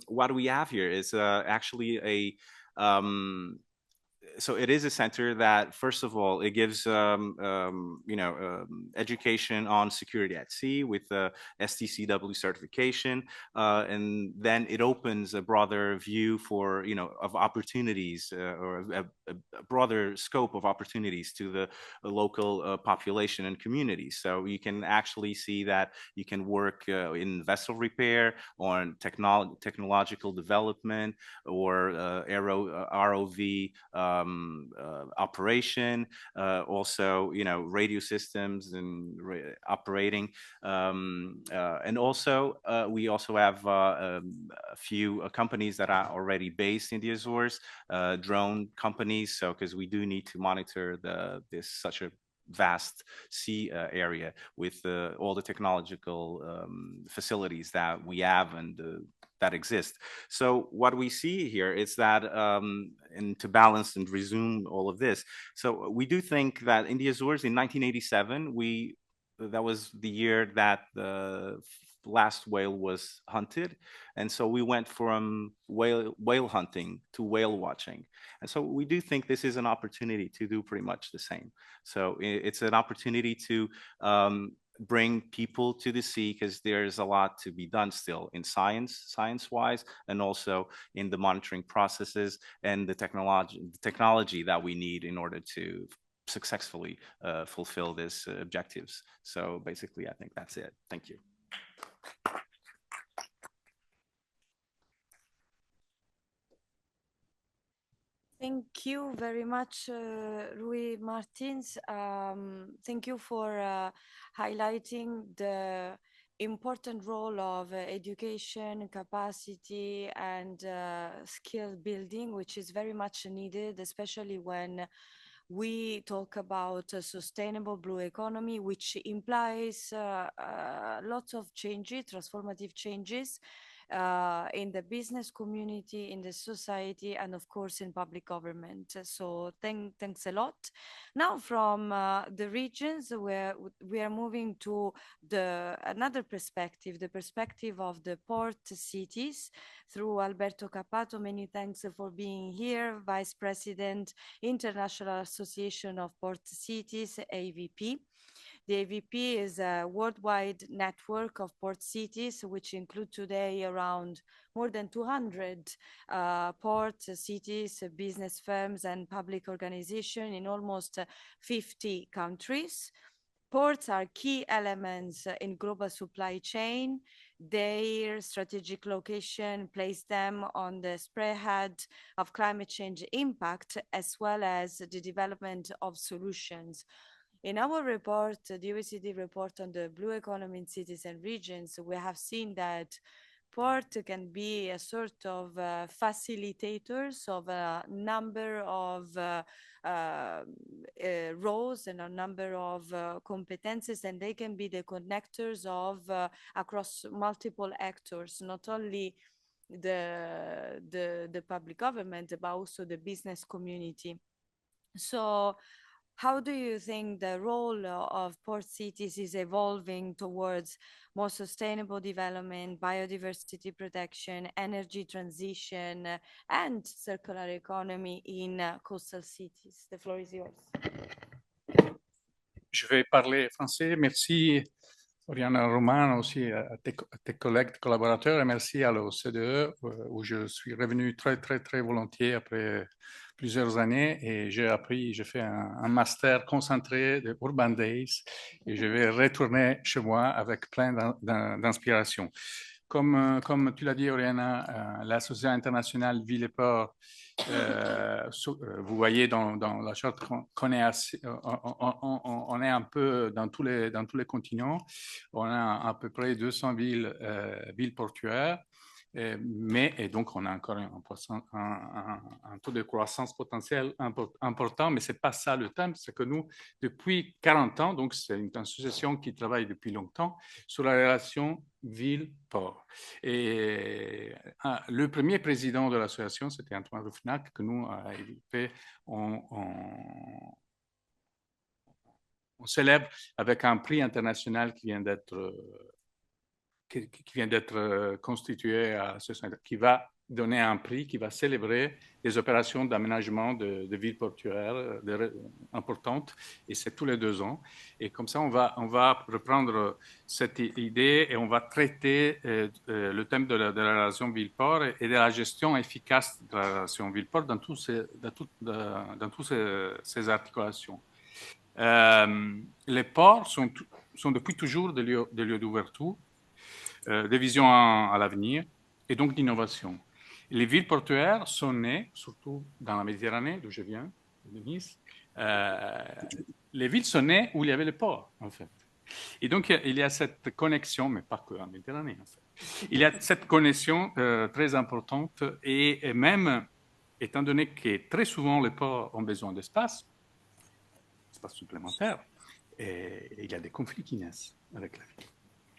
what we have here is actually a so it is a center that, first of all, it gives education on security at sea with the STCW certification, and then it opens a broader view for of opportunities or a broader scope of opportunities to the local population and communities. So you can actually see that you can work in vessel repair, or technological development, or ROV. Operation, also radio systems and operating, and also we also have a few companies that are already based in the Azores, drone companies. So because we do need to monitor this such a vast sea area with all the technological facilities that we have and that exist. So what we see here is that, and to balance and resume all of this, so we do think that in the Azores in 1987, that was the year that the last whale was hunted. And so we went from whale hunting to whale watching. And so we do think this is an opportunity to do pretty much the same. So it's an opportunity to bring people to the sea, because there's a lot to be done still in science-wise, and also in the monitoring processes and the technology that we need in order to successfully fulfill these objectives. So basically, I think that's it. Thank you. Thank you very much, Rui Martins. Thank you for highlighting the important role of education, capacity, and skill building, which is very much needed, especially when we talk about a sustainable blue economy, which implies lots of changes, transformative changes, in the business community, in the society, and of course in public government. So thanks a lot. Now from the regions, where we are moving to another perspective, the perspective of the port cities, through Alberto Cappato. Many thanks for being here, Vice President, International Association of Port Cities, AVP. The AVP is a worldwide network of port cities, which include today around more than 200 port cities, business firms, and public organizations in almost 50 countries. Ports are key elements in global supply chain. Their strategic location placed them on the spearhead of climate change impact, as well as the development of solutions. In our report, the OECD report on the blue economy in cities and regions, we have seen that port can be a sort of facilitators of a number of roles and a number of competences, and they can be the connectors of across multiple actors, not only the public government, but also the business community. So how do you think the role of port cities is evolving towards more sustainable development, biodiversity protection, energy transition, and circular economy in coastal cities? The floor is yours. Je vais parler français. Merci, Oriana Romano, aussi à tes collègues, collaborateurs, et merci à l'OCDE, où je suis revenu très, très, très volontiers après plusieurs années, et j'ai fait un master concentré de Urban Days, et je vais retourner chez moi avec plein d'inspiration. Comme tu l'as dit, Oriana, l'Association internationale Ville et Port, vous voyez dans la charte qu'on est, on est un peu dans tous les continents. On a à peu près 200 villes portuaires. Et donc, on a encore un taux de croissance potentiel important, mais ce n'est pas ça le thème. C'est que nous, depuis 40 ans, donc c'est une association qui travaille depuis longtemps sur la relation ville-port. Et le premier président de l'association, c'était Antoine Rouffenac, que nous avons fait on célèbre avec un prix international qui vient d'être constitué à ce centre, qui va donner un prix qui va célébrer les opérations d'aménagement de villes portuaires importantes, et c'est tous les 2 ans. Et comme ça, on va reprendre cette idée et on va traiter le thème de la relation ville-port et de la gestion efficace de la relation ville-port dans toutes ces articulations. Les ports sont depuis toujours des lieux d'ouverture, de vision à l'avenir et donc d'innovation. Les villes portuaires sont nées, surtout dans la Méditerranée, d'où je viens, de Nice. Les villes sont nées où il y avait les ports, en fait. Et donc, il y a cette connexion, mais pas que en Méditerranée, en fait. Il y a cette connexion très importante et même, étant donné que très souvent les ports ont besoin d'espace supplémentaire, et il y a des conflits qui naissent avec la ville.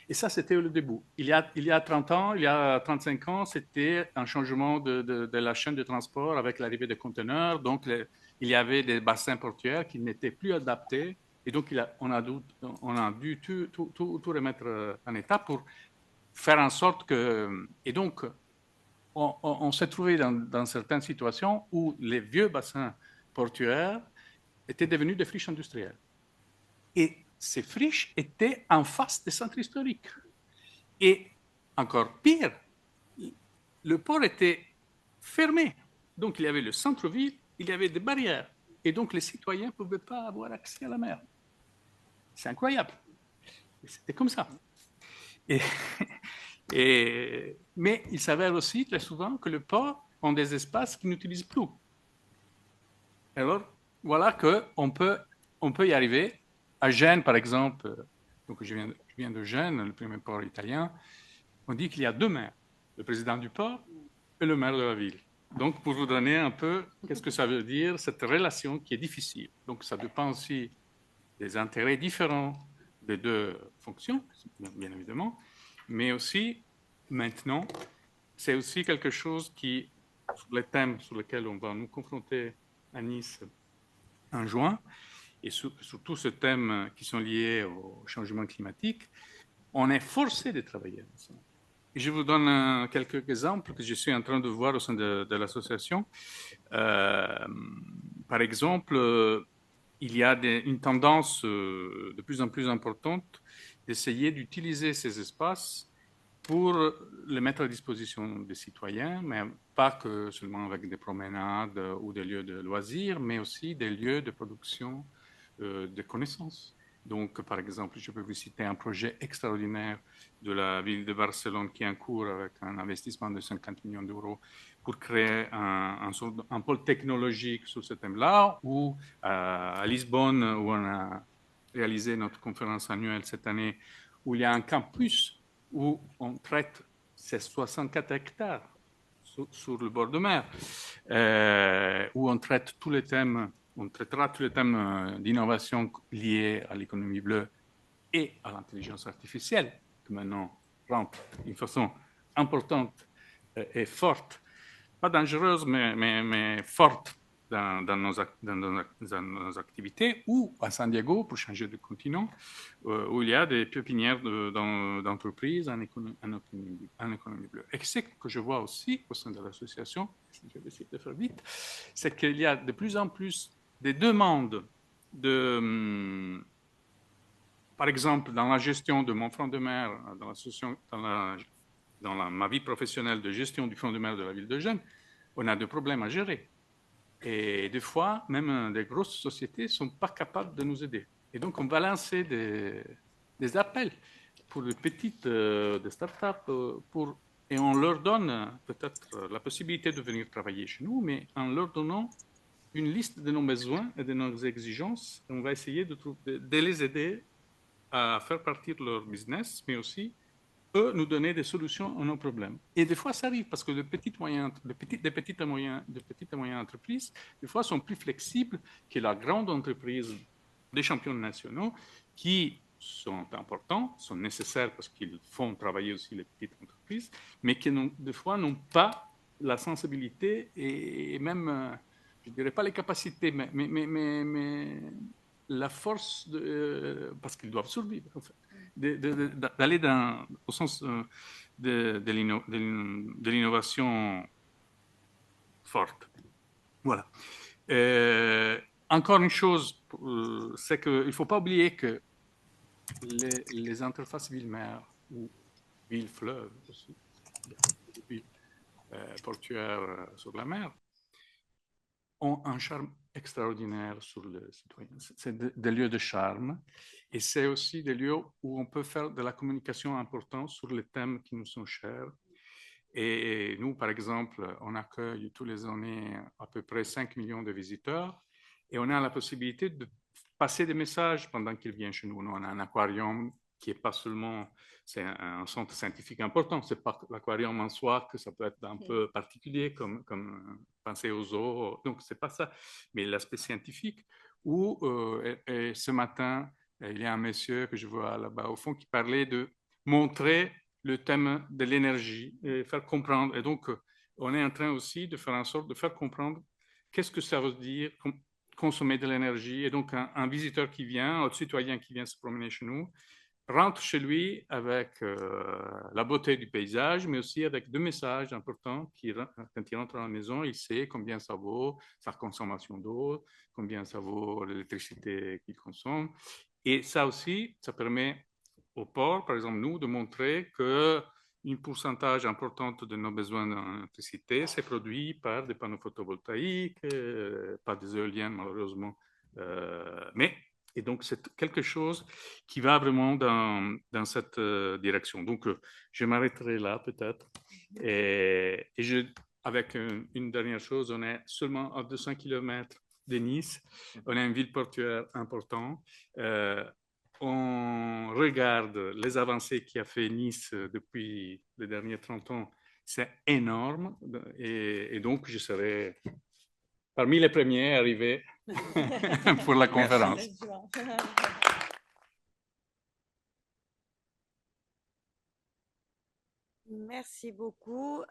Et ça, c'était le début. Il y a 30 ans, il y a 35 ans, c'était un changement de la chaîne de transport avec l'arrivée des conteneurs. Donc, il y avait des bassins portuaires qui n'étaient plus adaptés. Et donc, on a dû tout remettre en état pour faire en sorte que... Et donc, on s'est trouvé dans certaines situations où les vieux bassins portuaires étaient devenus des friches industrielles. Et ces friches étaient en face des centres historiques. Et encore pire, le port était fermé. Donc, il y avait le centre-ville, il y avait des barrières. Et donc, les citoyens ne pouvaient pas avoir accès à la mer. C'est incroyable. C'était comme ça. Mais il s'avère aussi très souvent que le port ont des espaces qu'ils n'utilisent plus. Alors, voilà qu'on peut y arriver. À Gênes, par exemple, donc je viens de Gênes, le premier port italien, on dit qu'il y a 2 maires, le président du port et le maire de la ville. Donc, pour vous donner un peu qu'est-ce que ça veut dire, cette relation qui est difficile. Donc, ça dépend aussi des intérêts différents des 2 fonctions, bien évidemment, mais aussi, maintenant, c'est aussi quelque chose qui, sur les thèmes sur lesquels on va nous confronter à Nice en juin, et sur tous ces thèmes qui sont liés au changement climatique, on est forcé de travailler ensemble. Et je vous donne quelques exemples que je suis en train de voir au sein de l'association. Par exemple, il y a une tendance de plus en plus importante d'essayer d'utiliser ces espaces pour les mettre à disposition des citoyens, mais pas que seulement avec des promenades ou des lieux de loisirs, mais aussi des lieux de production de connaissances. Donc, par exemple, je peux vous citer un projet extraordinaire de la ville de Barcelone qui est en cours avec un investissement de 50 millions d'euros pour créer un pôle technologique sur ce thème-là, ou à Lisbonne, où on a réalisé notre conférence annuelle cette année, où il y a un campus où on traite ces 64 hectares sur le bord de mer, où on traite tous les thèmes. On traitera tous les thèmes d'innovation liés à l'économie bleue et à l'intelligence artificielle, qui maintenant rentre d'une façon importante et forte, pas dangereuse, mais forte dans nos activités, ou à San Diego, pour changer de continent, où il y a des pépinières d'entreprises en économie bleue. Et ce que je vois aussi au sein de l'association, je vais essayer de faire vite, c'est qu'il y a de plus en plus des demandes par exemple, dans la gestion de mon front de mer, dans ma vie professionnelle de gestion du front de mer de la ville de Gênes, on a des problèmes à gérer. Et des fois, même des grosses sociétés ne sont pas capables de nous aider. Et donc, on va lancer des appels pour les petites des startups, et on leur donne peut-être la possibilité de venir travailler chez nous, mais en leur donnant une liste de nos besoins et de nos exigences. On va essayer de les aider à faire partir leur business, mais aussi eux nous donner des solutions à nos problèmes. Et des fois, ça arrive parce que les petites et moyennes entreprises, des fois, sont plus flexibles que la grande entreprise des champions nationaux qui sont importants, sont nécessaires parce qu'ils font travailler aussi les petites entreprises, mais qui, des fois, n'ont pas la sensibilité et même, je ne dirais pas les capacités, mais la force, parce qu'ils doivent survivre, en fait, d'aller au sens de l'innovation forte. Voilà. Encore une chose, c'est qu'il ne faut pas oublier que les interfaces ville-mer ou ville-fleuve aussi, villes portuaires sur la mer, ont un charme extraordinaire sur le citoyen. C'est des lieux de charme et c'est aussi des lieux où on peut faire de la communication importante sur les thèmes qui nous sont chers. Et nous, par exemple, on accueille tous les années à peu près 5 millions de visiteurs et on a la possibilité de passer des messages pendant qu'ils viennent chez nous. On a un aquarium qui n'est pas seulement, c'est un centre scientifique important, c'est pas l'aquarium en soi, que ça peut être un peu particulier, comme penser aux zoo, donc c'est pas ça, mais l'aspect scientifique, où et ce matin, il y a un monsieur que je vois là-bas au fond qui parlait de montrer le thème de l'énergie et faire comprendre, et donc on est en train aussi de faire en sorte de faire comprendre qu'est-ce que ça veut dire consommer de l'énergie, et donc un visiteur qui vient, un citoyen qui vient se promener chez nous, rentre chez lui avec la beauté du paysage, mais aussi avec deux messages importants. Quand il rentre à la maison, il sait combien ça vaut sa consommation d'eau, combien ça vaut l'électricité qu'il consomme. Et ça aussi, ça permet au port, par exemple, nous, de montrer qu'un pourcentage important de nos besoins d'électricité c'est produit par des panneaux photovoltaïques, par des éoliennes, malheureusement. Et donc, c'est quelque chose qui va vraiment dans cette direction. Donc, je m'arrêterai là, peut-être. Et avec une dernière chose, on est seulement à 200 km de Nice. On est une ville portuaire importante. On regarde les avancées qu'a fait Nice depuis les derniers 30 ans. C'est énorme. Et donc, je serai parmi les premiers arrivés pour la conférence. Merci beaucoup.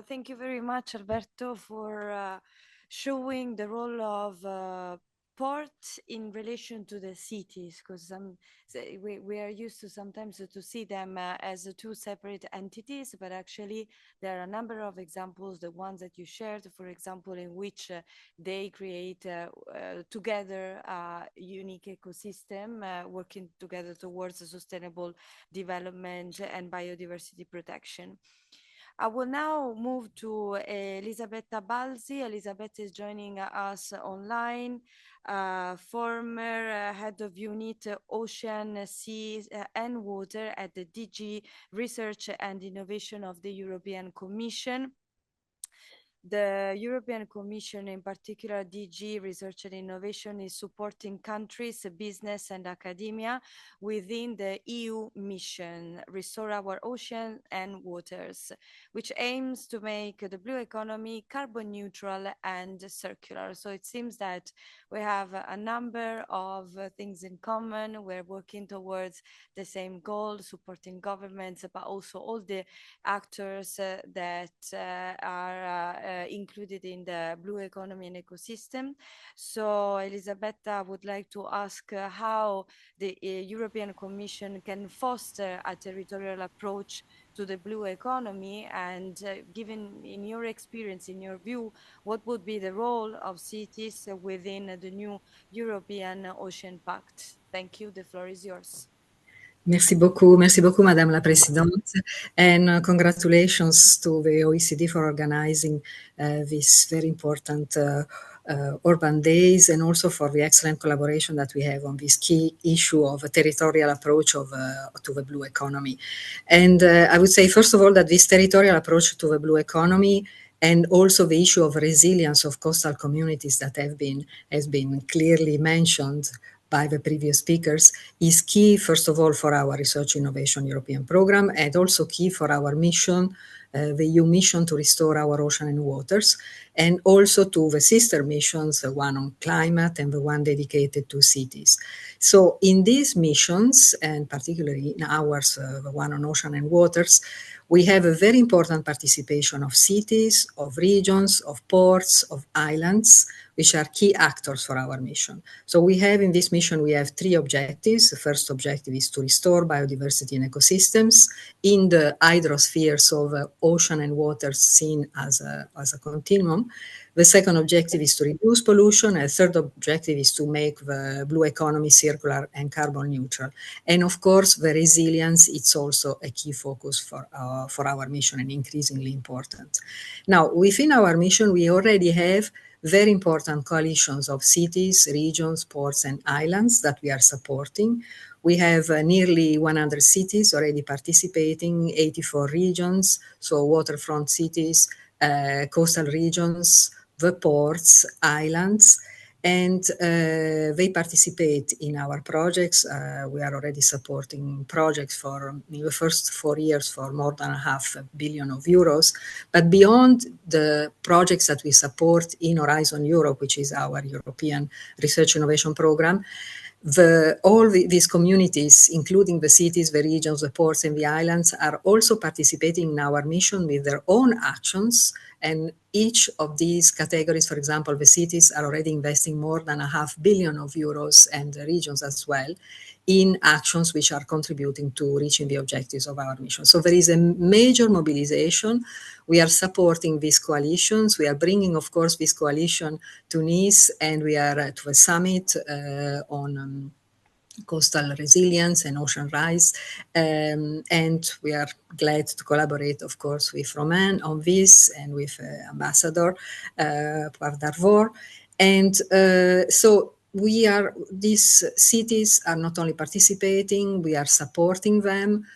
Thank you very much, Alberto, for showing the role of port in relation to the cities, because we are used to sometimes to see them as two separate entities, but actually there are a number of examples, the ones that you shared, for example, in which they create together a unique ecosystem, working together towards a sustainable development and biodiversity protection. I will now move to Elisabetta Balzi. Elisabetta is joining us online, former head of unit Ocean, Seas and Water at the DG Research and Innovation of the European Commission. The European Commission, in particular DG Research and Innovation, is supporting countries, business and academia within the EU mission, Restore Our Ocean and Waters, which aims to make the blue economy carbon neutral and circular. So it seems that we have a number of things in common. We're working towards the same goal, supporting governments, but also all the actors that are included in the blue economy and ecosystem. So Elisabetta, I would like to ask how the European Commission can foster a territorial approach to the blue economy, and given in your experience, in your view, what would be the role of cities within the new European Ocean Pact? Thank you. The floor is yours. Merci beaucoup, Madame la Présidente, and congratulations to the OECD for organizing this very important Urban Days, and also for the excellent collaboration that we have on this key issue of a territorial approach to the blue economy. And I would say, first of all, that this territorial approach to the blue economy and also the issue of resilience of coastal communities that has been clearly mentioned by the previous speakers is key, first of all, for our Research Innovation European Program, and also key for our mission, the EU mission to restore our ocean and waters, and also to the sister missions, the one on climate and the one dedicated to cities. So in these missions, and particularly in ours, the one on ocean and waters, we have a very important participation of cities, of regions, of ports, of islands, which are key actors for our mission. So we have in this mission, we have three objectives. The first objective is to restore biodiversity and ecosystems in the hydrospheres of ocean and waters seen as a continuum. The second objective is to reduce pollution. And the third objective is to make the blue economy circular and carbon neutral. And of course, the resilience, it's also a key focus for our mission and increasingly important. Now, within our mission, we already have very important coalitions of cities, regions, ports, and islands that we are supporting. We have nearly 100 cities already participating, 84 regions, so waterfront cities, coastal regions, the ports, islands, and they participate in our projects. We are already supporting projects for in the first 4 years for more than €500 million. But beyond the projects that we support in Horizon Europe, which is our European Research Innovation Program, all these communities, including the cities, the regions, the ports, and the islands, are also participating in our mission with their own actions. And each of these categories, for example, the cities are already investing more than €500 million, and the regions as well, in actions which are contributing to reaching the objectives of our mission. So there is a major mobilization. We are supporting these coalitions. We are bringing, of course, this coalition to Nice, and we are to a summit on coastal resilience and ocean rise. And we are glad to collaborate, of course, with Romain on this and with Ambassador Poir d'Arvor. And so these cities are not only participating, we are supporting them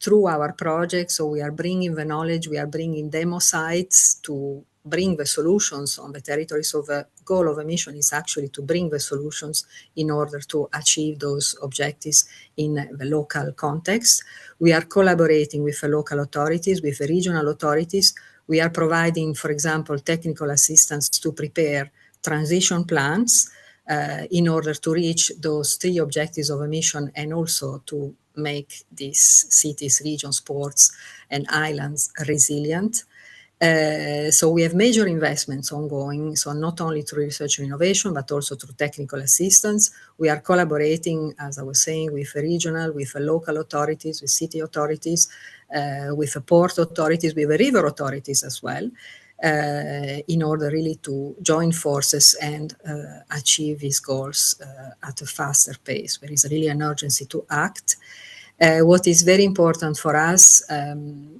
through our projects. So we are bringing the knowledge, we are bringing demo sites to bring the solutions on the territory. So the goal of the mission is actually to bring the solutions in order to achieve those objectives in the local context. We are collaborating with the local authorities, with the regional authorities. We are providing, for example, technical assistance to prepare transition plans in order to reach those three objectives of a mission, and also to make these cities, regions, ports, and islands resilient. So we have major investments ongoing, so not only through research and innovation, but also through technical assistance. We are collaborating, as I was saying, with the regional, with the local authorities, with city authorities, with the port authorities, with the river authorities as well, in order really to join forces and achieve these goals at a faster pace. There is really an urgency to act. What is very important for us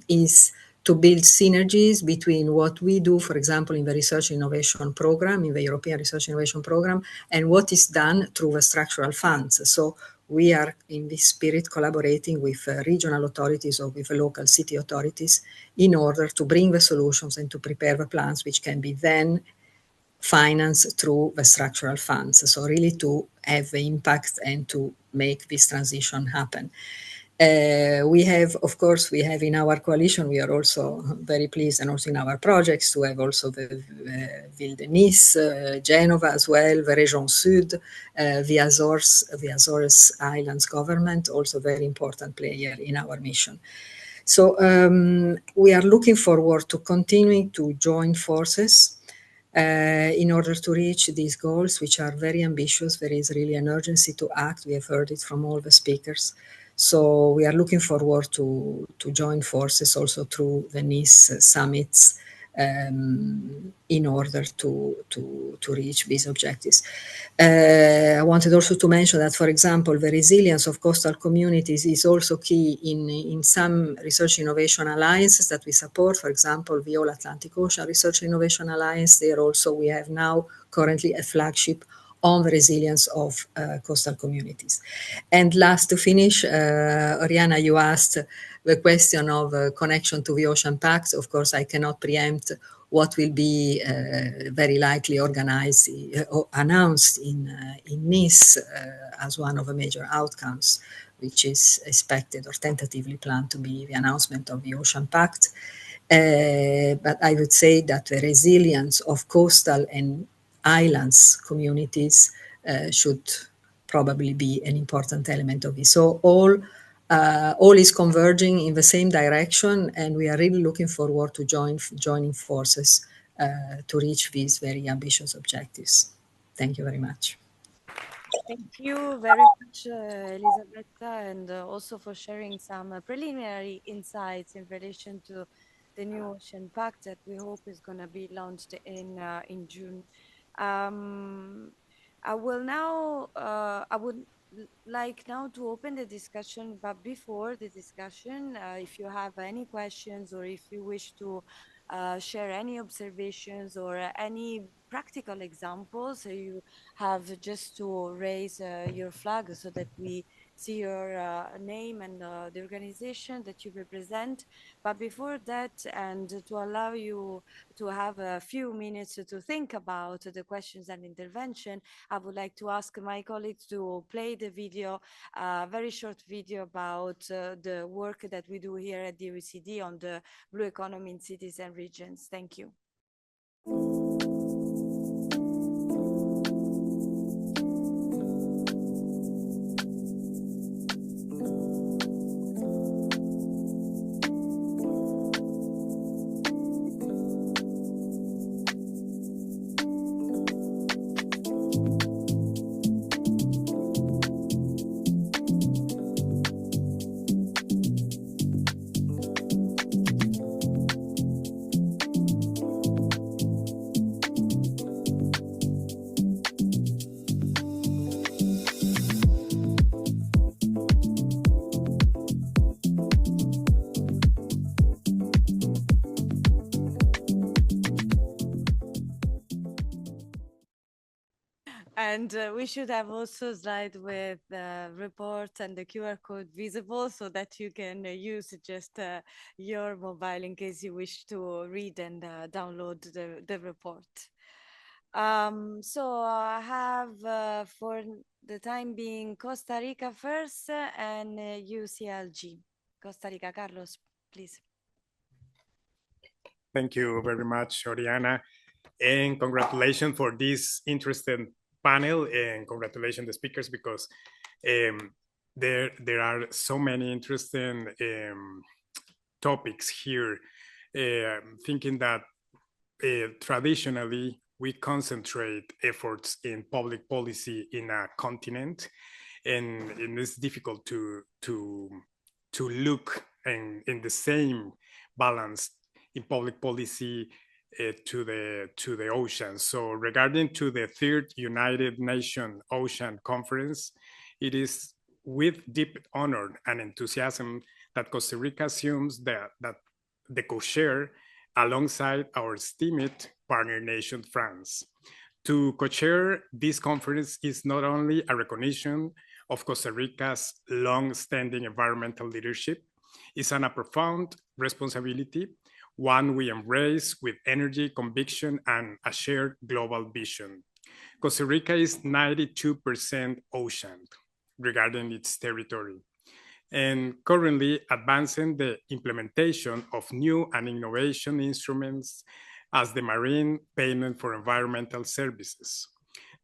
is to build synergies between what we do, for example, in the Research Innovation Program, in the European Research Innovation Program, and what is done through the structural funds. So we are, in this spirit, collaborating with regional authorities or with the local city authorities in order to bring the solutions and to prepare the plans, which can be then financed through the structural funds. So really to have the impact and to make this transition happen. We have, of course, we have in our coalition, we are also very pleased, and also in our projects, to have also the Ville de Nice, Genova as well, the Région Sud, the Azores Islands government, also very important player in our mission. So we are looking forward to continuing to join forces in order to reach these goals, which are very ambitious. There is really an urgency to act. We have heard it from all the speakers. So we are looking forward to join forces also through the Nice summits in order to reach these objectives. I wanted also to mention that, for example, the resilience of coastal communities is also key in some research innovation alliances that we support. For example, the All Atlantic Ocean Research Innovation Alliance. There also we have now currently a flagship on the resilience of coastal communities. And last, to finish, Oriana, you asked the question of connection to the Ocean Pact. Of course, I cannot preempt what will be very likely organized or announced in Nice as one of the major outcomes, which is expected or tentatively planned to be the announcement of the Ocean Pact. But I would say that the resilience of coastal and islands communities should probably be an important element of it. So all is converging in the same direction, and we are really looking forward to joining forces to reach these very ambitious objectives. Thank you very much. Thank you very much, Elisabetta, and also for sharing some preliminary insights in relation to the new Ocean Pact that we hope is going to be launched in June. I would like now to open the discussion, but before the discussion, if you have any questions or if you wish to share any observations or any practical examples, you have just to raise your flag so that we see your name and the organization that you represent. But before that, and to allow you to have a few minutes to think about the questions and intervention, I would like to ask my colleagues to play the video, a very short video about the work that we do here at the OECD on the blue economy in cities and regions. Thank you. And we should have also a slide with the report and the QR code visible so that you can use just your mobile in case you wish to read and download the report. So I have for the time being Costa Rica first and UCLG. Costa Rica, Carlos, please. Thank you very much, Oriana, and congratulations for this interesting panel, and congratulations the speakers, because there are so many interesting topics here. Thinking that traditionally we concentrate efforts in public policy in a continent, and it's difficult to look in the same balance in public policy to the ocean. So regarding to the third United Nations Ocean Conference, it is with deep honor and enthusiasm that Costa Rica assumes that the co-chair alongside our esteemed partner nation, France. To co-chair this conference is not only a recognition of Costa Rica's long-standing environmental leadership, it's a profound responsibility, one we embrace with energy, conviction, and a shared global vision. Costa Rica is 92% ocean regarding its territory, and currently advancing the implementation of new and innovation instruments as the Marine Payment for Environmental Services.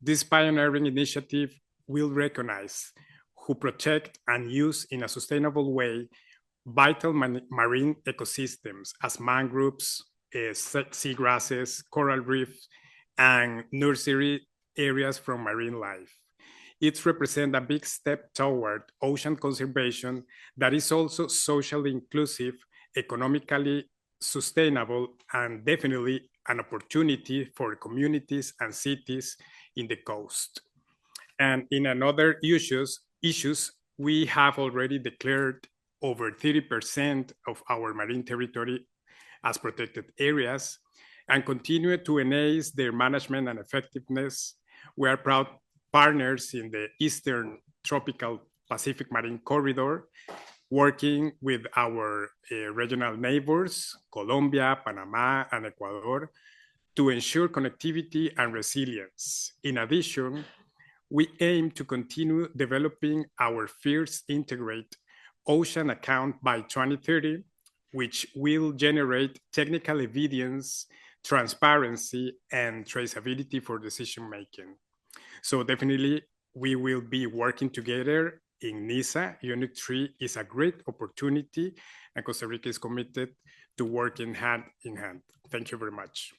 This pioneering initiative will recognize who protect and use in a sustainable way vital marine ecosystems as mangroves, seagrasses, coral reefs, and nursery areas from marine life. It represents a big step toward ocean conservation that is also socially inclusive, economically sustainable, and definitely an opportunity for communities and cities in the coast. And in another issues, we have already declared over 30% of our marine territory as protected areas and continue to enhance their management and effectiveness. We are proud partners in the Eastern Tropical Pacific Marine Corridor, working with our regional neighbors, Colombia, Panama, and Ecuador, to ensure connectivity and resilience. In addition, we aim to continue developing our first integrated ocean account by 2030, which will generate technical evidence, transparency, and traceability for decision making. So definitely, we will be working together in NISA. Unit 3 is a great opportunity, and Costa Rica is committed to working hand in hand. Thank you very much.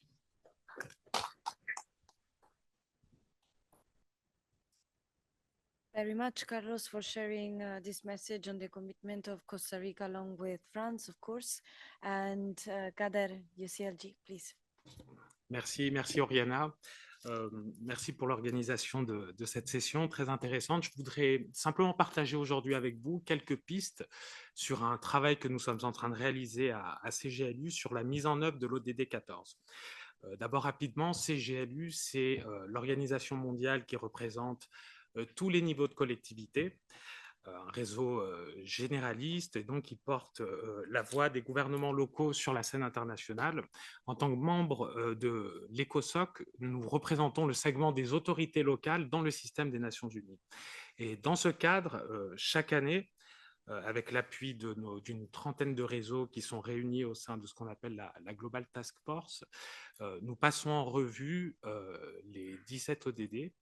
Very much, Carlos, for sharing this message on the commitment of Costa Rica along with France, of course. And Kader, UCLG, please. Merci Oriana. Merci pour l'organisation de cette session très intéressante. Je voudrais simplement partager aujourd'hui avec vous quelques pistes sur un travail que nous sommes en train de réaliser à CGLU sur la mise en œuvre de l'ODD 14. D'abord, rapidement, CGLU, c'est l'organisation mondiale qui représente tous les niveaux de collectivité, un réseau généraliste et donc qui porte la voix des gouvernements locaux sur la scène internationale. En tant que membre de l'ECOSOC, nous représentons le segment des autorités locales dans le système des Nations Unies. Et dans ce cadre, chaque année, avec l'appui d'une trentaine de réseaux qui sont réunis au sein de ce qu'on appelle la Global Task Force, nous passons en revue les 17 ODD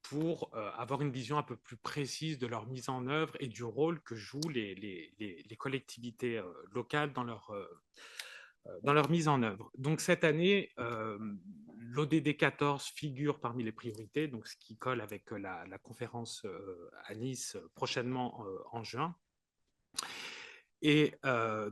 pour avoir une vision un peu plus précise de leur mise en œuvre et du rôle que jouent les collectivités locales dans leur mise en œuvre. Donc cette année, l'ODD 14 figure parmi les priorités, donc ce qui colle avec la conférence à Nice prochainement en juin. Et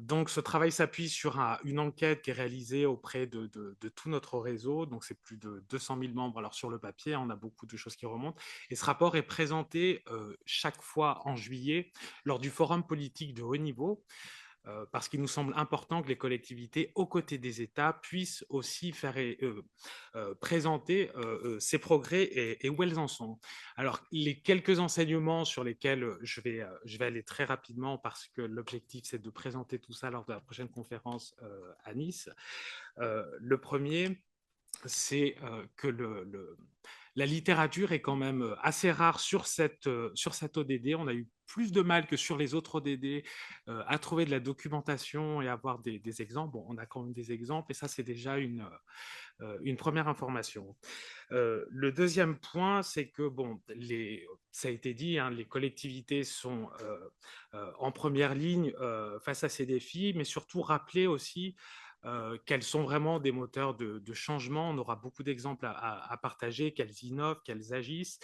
donc, ce travail s'appuie sur une enquête qui est réalisée auprès de tout notre réseau. Donc, c'est plus de 200 000 membres. Alors, sur le papier, on a beaucoup de choses qui remontent. Et ce rapport est présenté chaque fois en juillet lors du forum politique de haut niveau, parce qu'il nous semble important que les collectivités, aux côtés des États, puissent aussi présenter ces progrès et où elles en sont. Alors, les quelques enseignements sur lesquels je vais aller très rapidement, parce que l'objectif, c'est de présenter tout ça lors de la prochaine conférence à Nice. Le premier, c'est que la littérature est quand même assez rare sur cette ODD. On a eu plus de mal que sur les autres ODD à trouver de la documentation et avoir des exemples. Bon, on a quand même des exemples et ça, c'est déjà une première information. Le deuxième point, c'est que, bon, ça a été dit, hein, les collectivités sont en première ligne face à ces défis, mais surtout rappeler aussi qu'elles sont vraiment des moteurs de changement. On aura beaucoup d'exemples à partager, qu'elles innovent, qu'elles agissent.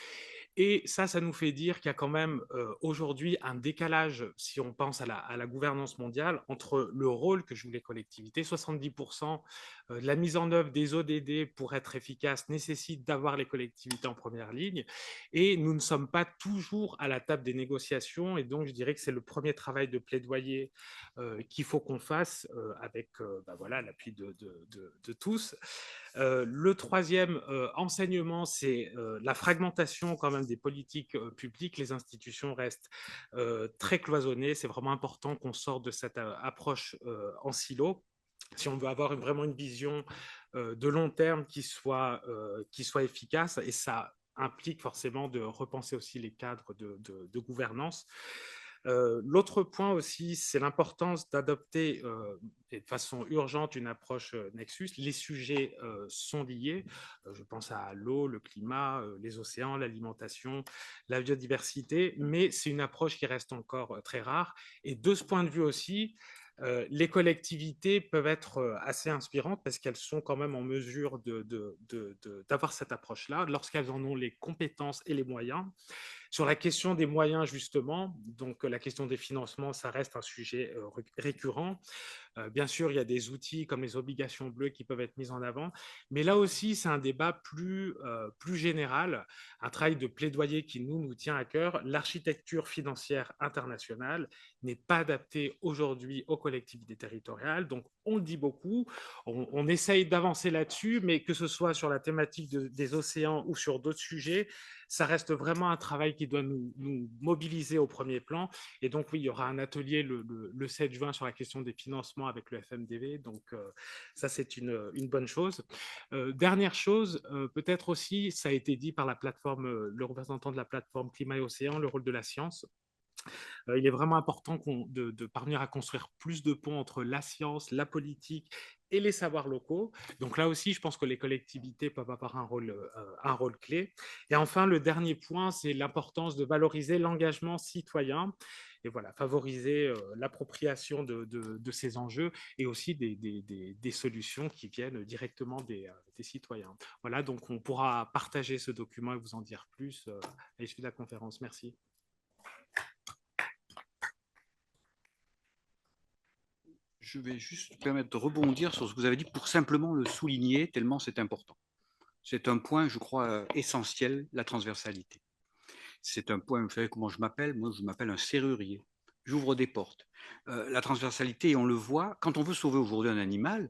Et ça nous fait dire qu'il y a quand même aujourd'hui un décalage, si on pense à la gouvernance mondiale, entre le rôle que jouent les collectivités. 70% de la mise en œuvre des ODD pour être efficace nécessite d'avoir les collectivités en première ligne. Et nous ne sommes pas toujours à la table des négociations. Et donc, je dirais que c'est le premier travail de plaidoyer qu'il faut qu'on fasse avec voilà, l'appui de tous. Le troisième enseignement, c'est la fragmentation quand même des politiques publiques. Les institutions restent très cloisonnées. C'est vraiment important qu'on sorte de cette approche en silo si on veut avoir vraiment une vision de long terme qui soit efficace. Et ça implique forcément de repenser aussi les cadres de gouvernance. L'autre point aussi, c'est l'importance d'adopter de façon urgente une approche Nexus. Les sujets sont liés. Je pense à l'eau, le climat, les océans, l'alimentation, la biodiversité, mais c'est une approche qui reste encore très rare. Et de ce point de vue aussi, les collectivités peuvent être assez inspirantes parce qu'elles sont quand même en mesure d'avoir cette approche-là lorsqu'elles en ont les compétences et les moyens. Sur la question des moyens, justement, donc la question des financements, ça reste un sujet récurrent. Bien sûr, il y a des outils comme les obligations bleues qui peuvent être mis en avant, mais là aussi, c'est un débat plus général, un travail de plaidoyer qui nous tient à cœur. L'architecture financière internationale n'est pas adaptée aujourd'hui aux collectivités territoriales, donc on le dit beaucoup, on essaye d'avancer là-dessus, mais que ce soit sur la thématique des océans ou sur d'autres sujets, ça reste vraiment un travail qui doit nous mobiliser au premier plan. Et donc, oui, il y aura un atelier le 7 juin sur la question des financements avec le FMDV. Donc, ça, c'est une bonne chose. Dernière chose, peut-être aussi, ça a été dit par la plateforme, le représentant de la plateforme Climat et Océan, le rôle de la science. Il est vraiment important de parvenir à construire plus de ponts entre la science, la politique et les savoirs locaux. Donc là aussi, je pense que les collectivités peuvent avoir un rôle clé. Et enfin, le dernier point, c'est l'importance de valoriser l'engagement citoyen et voilà, favoriser l'appropriation de ces enjeux et aussi des solutions qui viennent directement des citoyens. Voilà, donc on pourra partager ce document et vous en dire plus à l'issue de la conférence. Merci. Je vais juste me permettre de rebondir sur ce que vous avez dit pour simplement le souligner, tellement c'est important. C'est un point, je crois, essentiel, la transversalité. C'est un point, vous savez comment je m'appelle? Moi, je m'appelle un serrurier. J'ouvre des portes. La transversalité, on le voit, quand on veut sauver aujourd'hui un animal,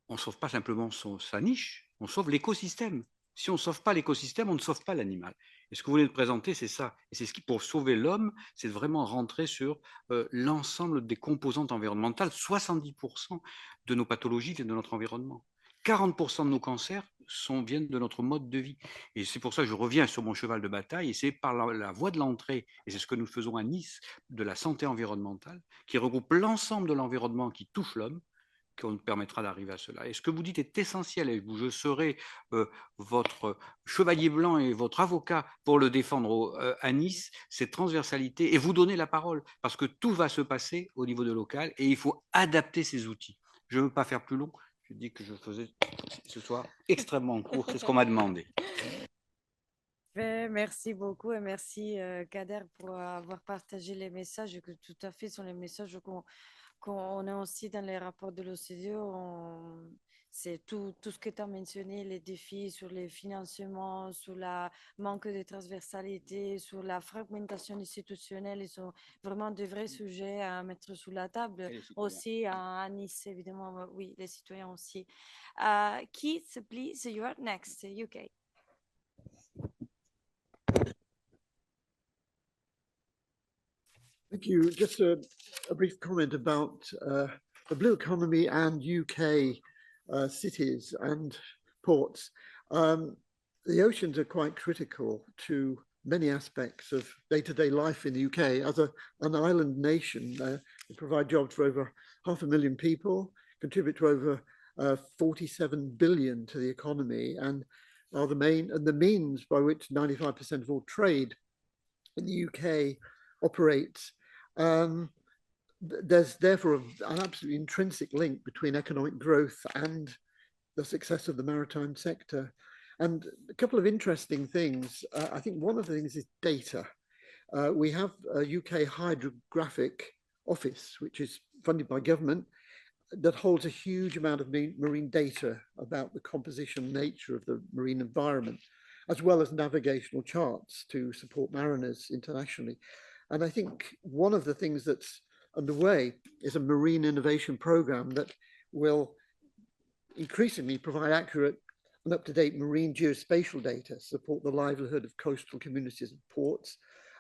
on ne sauve pas simplement sa niche, on sauve l'écosystème. Si on ne sauve pas l'écosystème, on ne sauve pas l'animal. Et ce que vous voulez présenter, c'est ça. Et c'est ce qui, pour sauver l'homme, c'est vraiment rentrer sur l'ensemble des composantes environnementales. 70% de nos pathologies viennent de notre environnement. 40% de nos cancers viennent de notre mode de vie. Et c'est pour ça que je reviens sur mon cheval de bataille, et c'est par la voie de l'entrée, et c'est ce que nous faisons à Nice, de la santé environnementale, qui regroupe l'ensemble de l'environnement qui touche l'homme, qu'on nous permettra d'arriver à cela. Et ce que vous dites est essentiel, et je serai votre chevalier blanc et votre avocat pour le défendre à Nice, cette transversalité, et vous donner la parole, parce que tout va se passer au niveau de local, et il faut adapter ces outils. Je ne veux pas faire plus long, je dis que je faisais ce soir extrêmement court, c'est ce qu'on m'a demandé. Merci beaucoup et merci Kader pour avoir partagé les messages, que tout à fait sont les messages qu'on a aussi dans les rapports de l'OCDE. C'est tout ce que tu as mentionné, les défis sur les financements, sur le manque de transversalité, sur la fragmentation institutionnelle. Ils sont vraiment de vrais sujets à mettre sous la table. Aussi à Nice, évidemment, oui, les citoyens aussi. Keith, please, you are next, UK. Thank you. Just a brief comment about the blue economy and UK cities and ports. The oceans are quite critical to many aspects of day-to-day life in the UK. As an island nation, they provide jobs for over 500,000 people, contribute to over 47 billion to the economy, and are the means by which 95% of all trade in the UK operates. There's therefore an absolutely intrinsic link between economic growth and the success of the maritime sector. And a couple of interesting things. I think one of the things is data. We have a UK Hydrographic Office, which is funded by government, that holds a huge amount of marine data about the composition and nature of the marine environment, as well as navigational charts to support mariners internationally. And I think one of the things that's underway is a marine innovation program that will increasingly provide accurate and up-to-date marine geospatial data to support the livelihood of coastal communities and ports,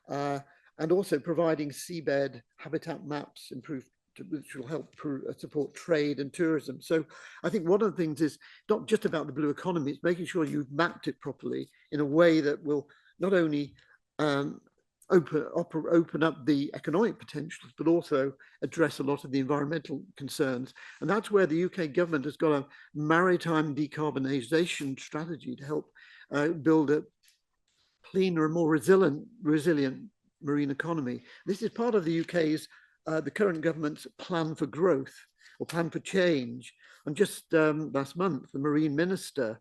and also providing seabed habitat maps which will help support trade and tourism. So I think one of the things is not just about the blue economy, it's making sure you've mapped it properly in a way that will not only open up the economic potentials, but also address a lot of the environmental concerns. And that's where the UK government has got a maritime decarbonisation strategy to help build a cleaner and more resilient marine economy. This is part of the UK's, the current government's plan for growth or plan for change. And just last month, the Marine Minister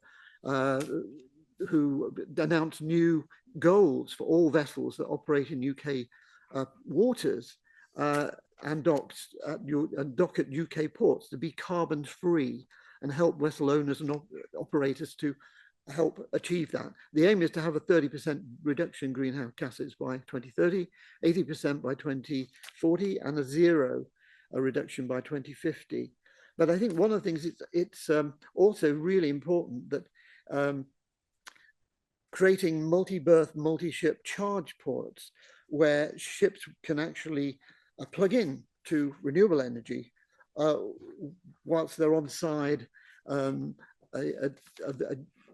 who announced new goals for all vessels that operate in UK waters, and dock at UK ports to be carbon free and help vessel owners and operators to help achieve that. The aim is to have a 30% reduction in greenhouse gases by 2030, 80% by 2040, and a reduction by 2050. But I think one of the things it's also really important that creating multi-berth, multi-ship charge ports where ships can actually plug in to renewable energy whilst they're on side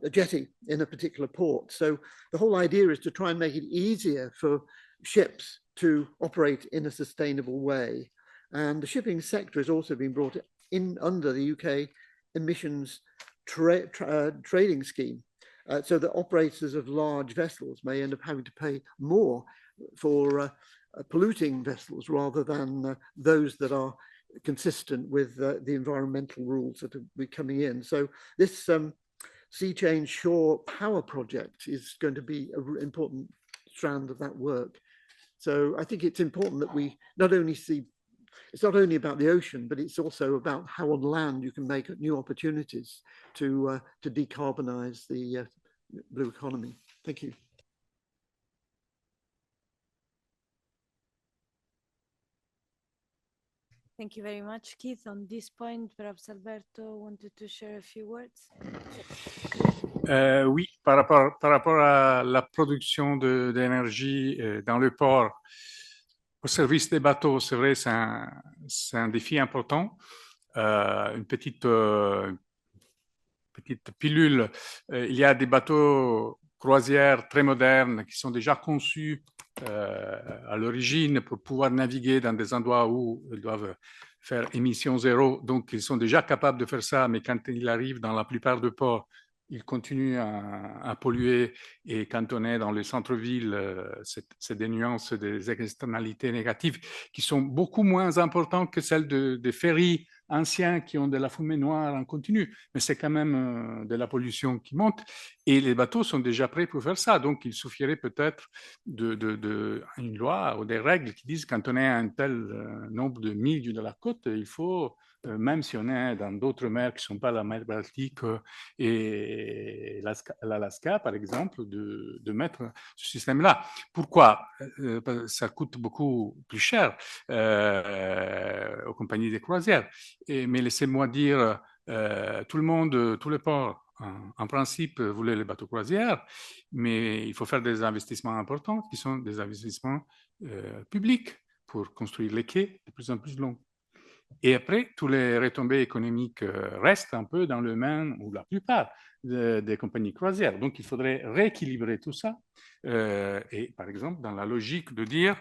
a jetty in a particular port. So the whole idea is to try and make it easier for ships to operate in a sustainable way. And the shipping sector has also been brought in under the UK emissions trading scheme. So that operators of large vessels may end up having to pay more for polluting vessels rather than those that are consistent with the environmental rules that are coming in. So this Sea Change Shore Power Project is going to be an important strand of that work. So I think it's important that we not only see, it's not only about the ocean, but it's also about how on land you can make new opportunities to decarbonize the blue economy. Thank you. Thank you very much, Keith. On this point, perhaps Alberto wanted to share a few words. Oui, par rapport à la production d'énergie dans le port, au service des bateaux, c'est vrai, c'est un défi important. Une petite pilule, il y a des bateaux croisières très modernes qui sont déjà conçus à l'origine pour pouvoir naviguer dans des endroits où ils doivent faire émission zéro. Donc, ils sont déjà capables de faire ça, mais quand ils arrivent dans la plupart des ports, ils continuent à polluer. Et quand on est dans le centre-ville, c'est des nuances, des externalités négatives qui sont beaucoup moins importantes que celles des ferries anciens qui ont de la fumée noire en continu, mais c'est quand même de la pollution qui monte et les bateaux sont déjà prêts pour faire ça. Donc, il suffirait peut-être une loi ou des règles qui disent quand on est à un tel nombre de milles de la côte, il faut, même si on est dans d'autres mers qui ne sont pas la mer Baltique et l'Alaska, par exemple, de mettre ce système-là. Pourquoi? Ça coûte beaucoup plus cher aux compagnies de croisière. Mais laissez-moi dire, tout le monde, tous les ports, en principe, voulaient les bateaux croisières, mais il faut faire des investissements importants qui sont des investissements publics pour construire les quais de plus en plus longs. Et après, tous les retombées économiques restent un peu dans le main, ou la plupart, des compagnies croisières. Donc, il faudrait rééquilibrer tout ça. Et par exemple, dans la logique de dire,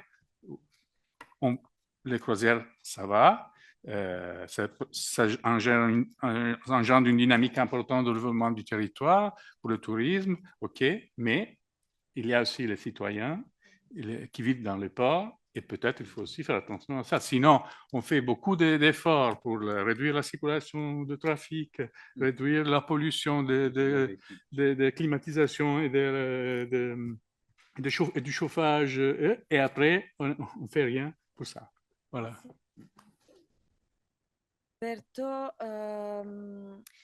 les croisières, ça va, ça engendre une dynamique importante de développement du territoire pour le tourisme, ok, mais il y a aussi les citoyens qui vivent dans les ports et peut-être il faut aussi faire attention à ça. Sinon, on fait beaucoup d'efforts pour réduire la circulation de trafic, réduire la pollution de climatisation et du chauffage et après, on ne fait rien pour ça. Voilà. Alberto,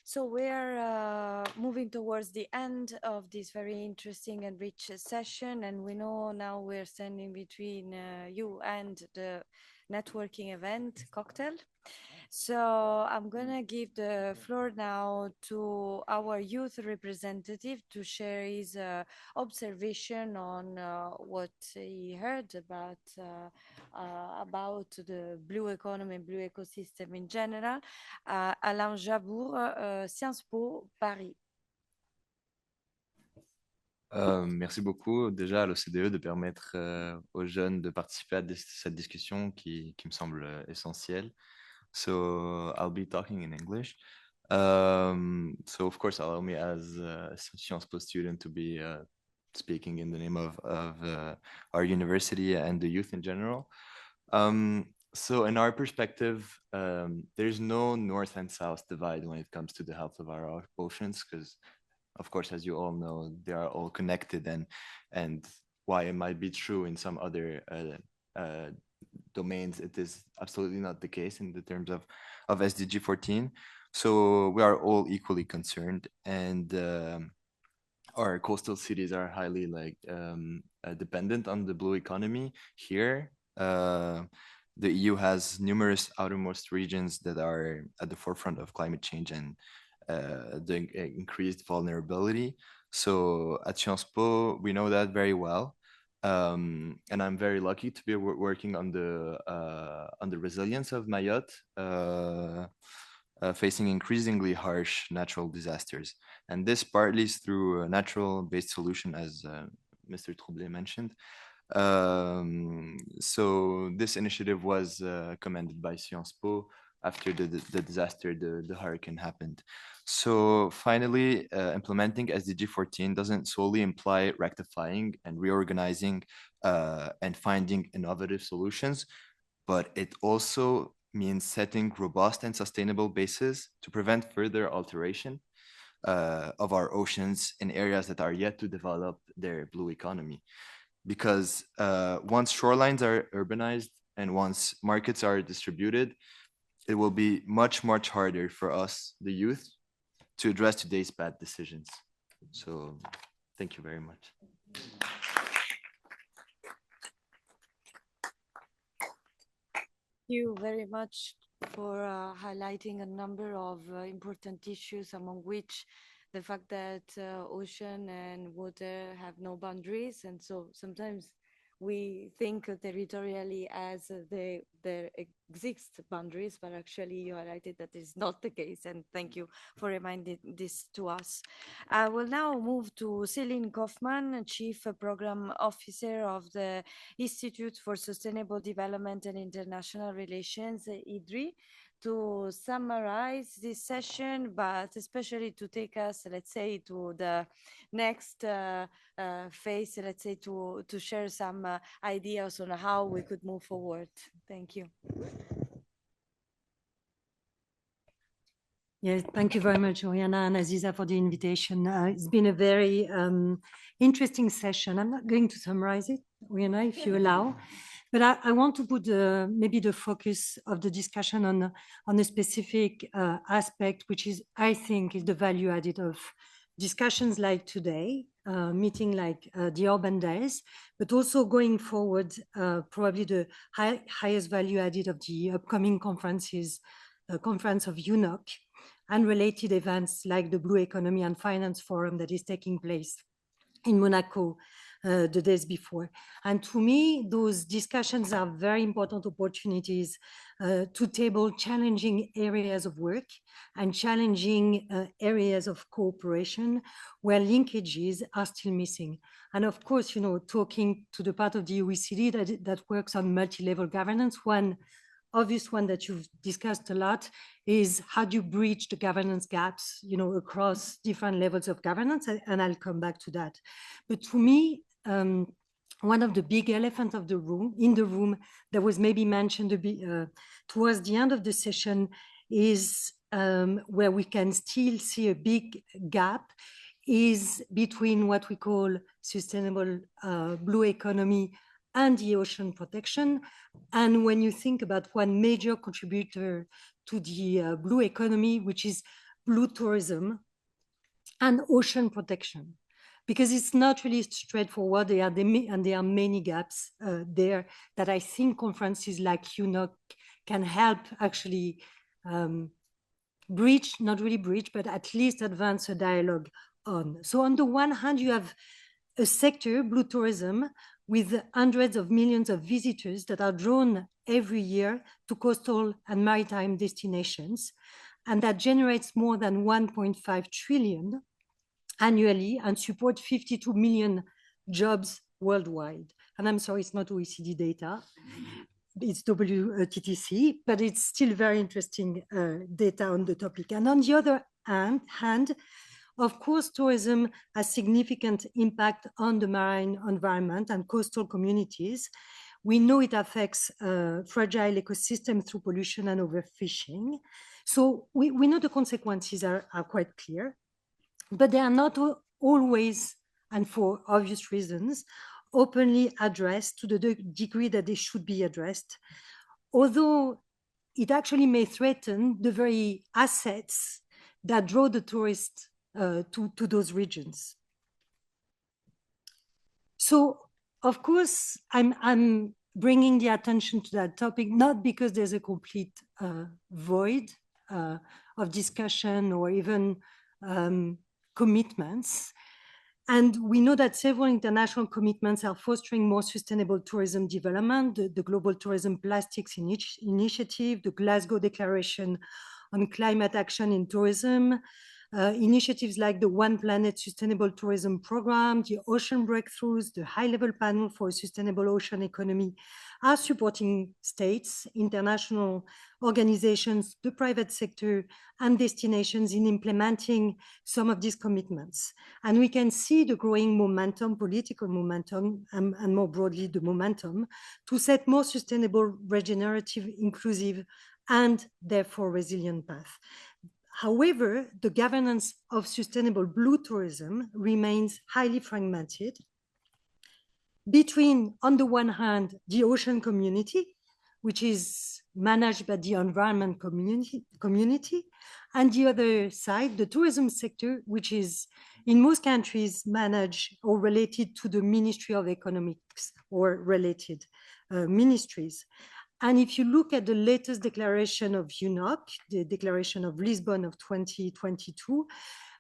so we're moving towards the end of this very interesting and rich session, and we know now we're standing between you and the networking event cocktail. So I'm gonna give the floor now to our youth representative to share his observation on what he heard about the blue economy, blue ecosystem in general. Alain Jabour, Sciences Po, Paris. Merci beaucoup déjà à l'OCDE de permettre aux jeunes de participer à cette discussion qui me semble essentielle. So I'll be talking in English. So of course, allow me as a Sciences Po student to be speaking in the name of our university and the youth in general. So in our perspective, there's no north and south divide when it comes to the health of our oceans, because of course, as you all know, they are all connected, and why it might be true in some other domains, it is absolutely not the case in the terms of SDG 14. So we are all equally concerned, and our coastal cities are highly dependent on the blue economy here. The EU has numerous outermost regions that are at the forefront of climate change and the increased vulnerability. So at Sciences Po, we know that very well. And I'm very lucky to be working on the resilience of Mayotte, facing increasingly harsh natural disasters. And this partly is through a natural-based solution, as Mr. Troublé mentioned. So this initiative was commended by Sciences Po after the disaster, the hurricane happened. So finally, implementing SDG 14 doesn't solely imply rectifying and reorganizing and finding innovative solutions, but it also means setting robust and sustainable bases to prevent further alteration of our oceans in areas that are yet to develop their blue economy. Because once shorelines are urbanized and once markets are distributed, it will be much, much harder for us, the youth, to address today's bad decisions. So thank you very much. Thank you very much for highlighting a number of important issues, among which the fact that ocean and water have no boundaries. And so sometimes we think territorially as there exist boundaries, but actually you highlighted that is not the case. And thank you for reminding this to us. I will now move to Céline Kaufmann, Chief Program Officer of the Institute for Sustainable Development and International Relations, IDRI, to summarize this session, but especially to take us, let's say, to the next phase, let's say, to share some ideas on how we could move forward. Thank you. Yes, thank you very much, Oriana and Aziza, for the invitation. It's been a very interesting session. I'm not going to summarize it, Oriana, if you allow. But I want to put maybe the focus of the discussion on a specific aspect, which is, I think, is the value added of discussions like today, meeting like the Urban Days, but also going forward, probably the highest value added of the upcoming conferences, conference of UNOC, and related events like the Blue Economy and Finance Forum that is taking place in Monaco the days before. And to me, those discussions are very important opportunities to table challenging areas of work and challenging areas of cooperation where linkages are still missing. And of course, you know, talking to the part of the OECD that works on multi-level governance, one obvious one that you've discussed a lot is how do you bridge the governance gaps, you know, across different levels of governance, and I'll come back to that. But to me, one of the big elephants of the room, in the room, that was maybe mentioned a bit towards the end of the session is where we can still see a big gap is between what we call sustainable blue economy and the ocean protection. And when you think about one major contributor to the blue economy, which is blue tourism and ocean protection, because it's not really straightforward. There are many gaps there that I think conferences like UNOC can help actually bridge, not really bridge, but at least advance a dialogue on. So on the one hand, you have a sector, blue tourism, with hundreds of millions of visitors that are drawn every year to coastal and maritime destinations, and that generates more than 1.5 trillion annually and support 52 million jobs worldwide. And I'm sorry, it's not OECD data, it's WTTC, but it's still very interesting data on the topic. And on the other hand, of course, tourism has significant impact on the marine environment and coastal communities. We know it affects fragile ecosystems through pollution and overfishing. So we know the consequences are quite clear, but they are not always, and for obvious reasons, openly addressed to the degree that they should be addressed, although it actually may threaten the very assets that draw the tourists to those regions. So, of course, I'm bringing the attention to that topic, not because there's a complete void of discussion or even commitments. And we know that several international commitments are fostering more sustainable tourism development, the Global Tourism Plastics Initiative, the Glasgow Declaration on Climate Action in Tourism, initiatives like the One Planet Sustainable Tourism Program, the Ocean Breakthroughs, the High-Level Panel for a Sustainable Ocean Economy are supporting states, international organizations, the private sector, and destinations in implementing some of these commitments. And we can see the growing momentum, political momentum, and more broadly, the momentum to set more sustainable, regenerative, inclusive, and therefore resilient path. However, the governance of sustainable blue tourism remains highly fragmented between, on the one hand, the ocean community, which is managed by the environment community, and the other side, the tourism sector, which is in most countries managed or related to the Ministry of Economics or related ministries. And if you look at the latest declaration of UNOC, the Declaration of Lisbon of 2022,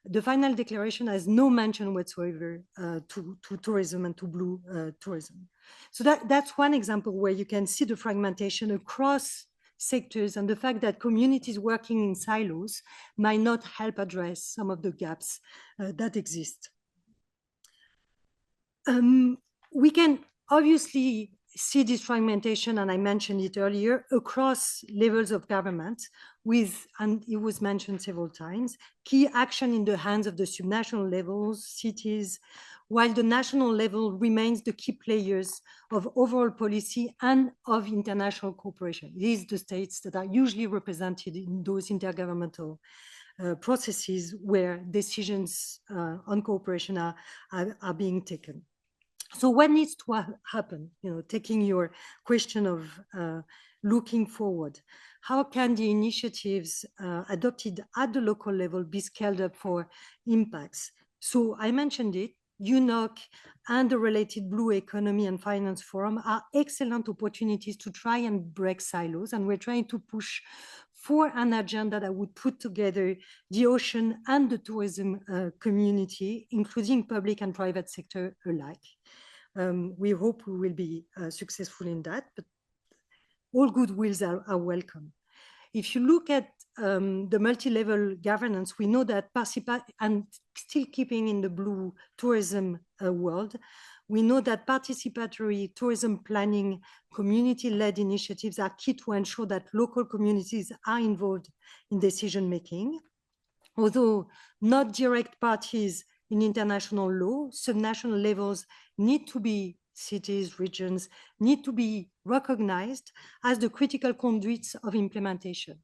the final declaration has no mention whatsoever to tourism and to blue tourism. So that's one example where you can see the fragmentation across sectors and the fact that communities working in silos might not help address some of the gaps that exist. We can obviously see this fragmentation, and I mentioned it earlier, across levels of government with, and it was mentioned several times, key action in the hands of the subnational levels, cities, while the national level remains the key players of overall policy and of international cooperation. These are the states that are usually represented in those intergovernmental processes where decisions on cooperation are being taken. So what needs to happen, taking your question of looking forward, how can the initiatives adopted at the local level be scaled up for impacts? So I mentioned it, UNOC and the related Blue Economy and Finance Forum are excellent opportunities to try and break silos, and we're trying to push for an agenda that would put together the ocean and the tourism community, including public and private sector alike. We hope we will be successful in that, but all good wills are welcome. If you look at the multi-level governance, we know that and still keeping in the blue tourism world, we know that participatory tourism planning, community-led initiatives are key to ensure that local communities are involved in decision-making. Although not direct parties in international law, subnational levels need to be, cities, regions, need to be recognized as the critical conduits of implementation.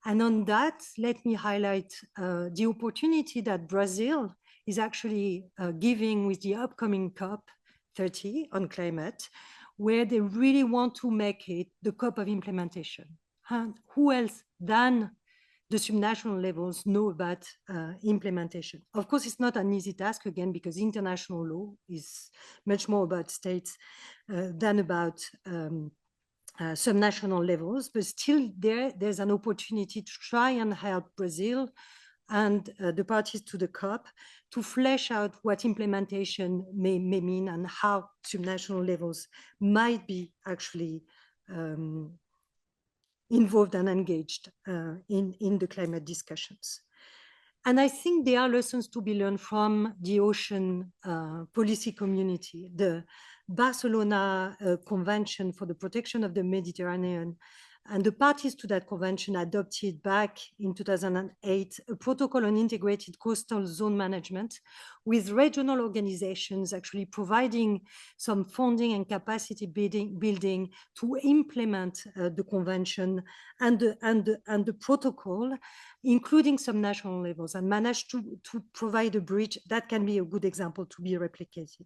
And on that, let me highlight the opportunity that Brazil is actually giving with the upcoming COP30 on climate, where they really want to make it the COP of implementation. And who else than the subnational levels know about implementation? Of course, it's not an easy task, again, because international law is much more about states than about subnational levels, but still there's an opportunity to try and help Brazil and the parties to the COP to flesh out what implementation may mean and how subnational levels might be actually involved and engaged in the climate discussions. And I think there are lessons to be learned from the ocean policy community. The Barcelona Convention for the Protection of the Mediterranean and the parties to that convention adopted back in 2008 a protocol on integrated coastal zone management, with regional organizations actually providing some funding and capacity building to implement the convention and the protocol, including some national levels, and manage to provide a bridge that can be a good example to be replicated.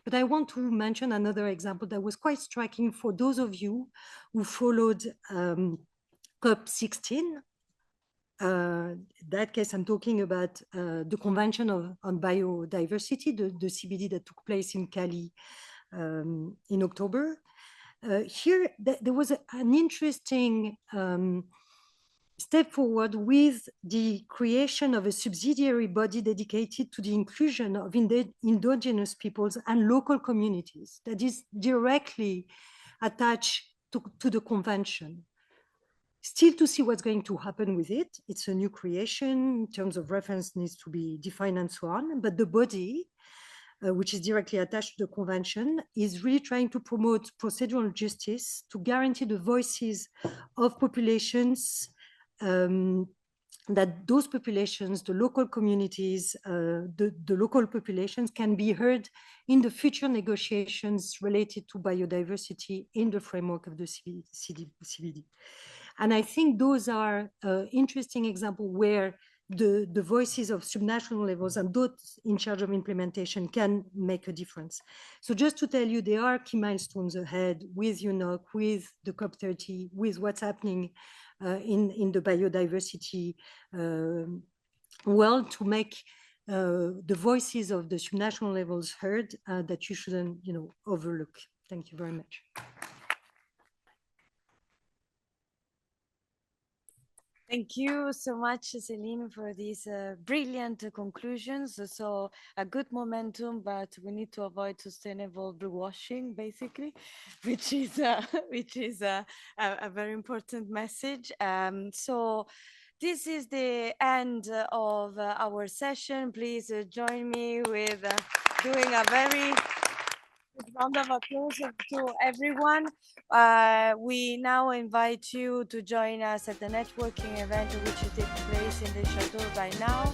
But I want to mention another example that was quite striking for those of you who followed COP16. That case, I'm talking about the Convention on Biodiversity, the CBD that took place in Cali in October. Here, there was an interesting step forward with the creation of a subsidiary body dedicated to the inclusion of indigenous peoples and local communities that is directly attached to the convention. Still to see what's going to happen with it. It's a new creation in terms of reference needs to be defined and so on, but the body, which is directly attached to the convention, is really trying to promote procedural justice to guarantee the voices of populations, that those populations, the local communities, the local populations can be heard in the future negotiations related to biodiversity in the framework of the CBD. And I think those are interesting examples where the voices of subnational levels and those in charge of implementation can make a difference. So just to tell you, there are key milestones ahead with UNOC, with the COP30, with what's happening in the biodiversity world to make the voices of the subnational levels heard that you shouldn't, overlook. Thank you very much. Thank you so much, Céline, for these brilliant conclusions. So a good momentum, but we need to avoid sustainable blue washing, basically, which is a very important message. So this is the end of our session. Please join me with doing a very round of applause to everyone. We now invite you to join us at the networking event which will take place in the Chateau by now.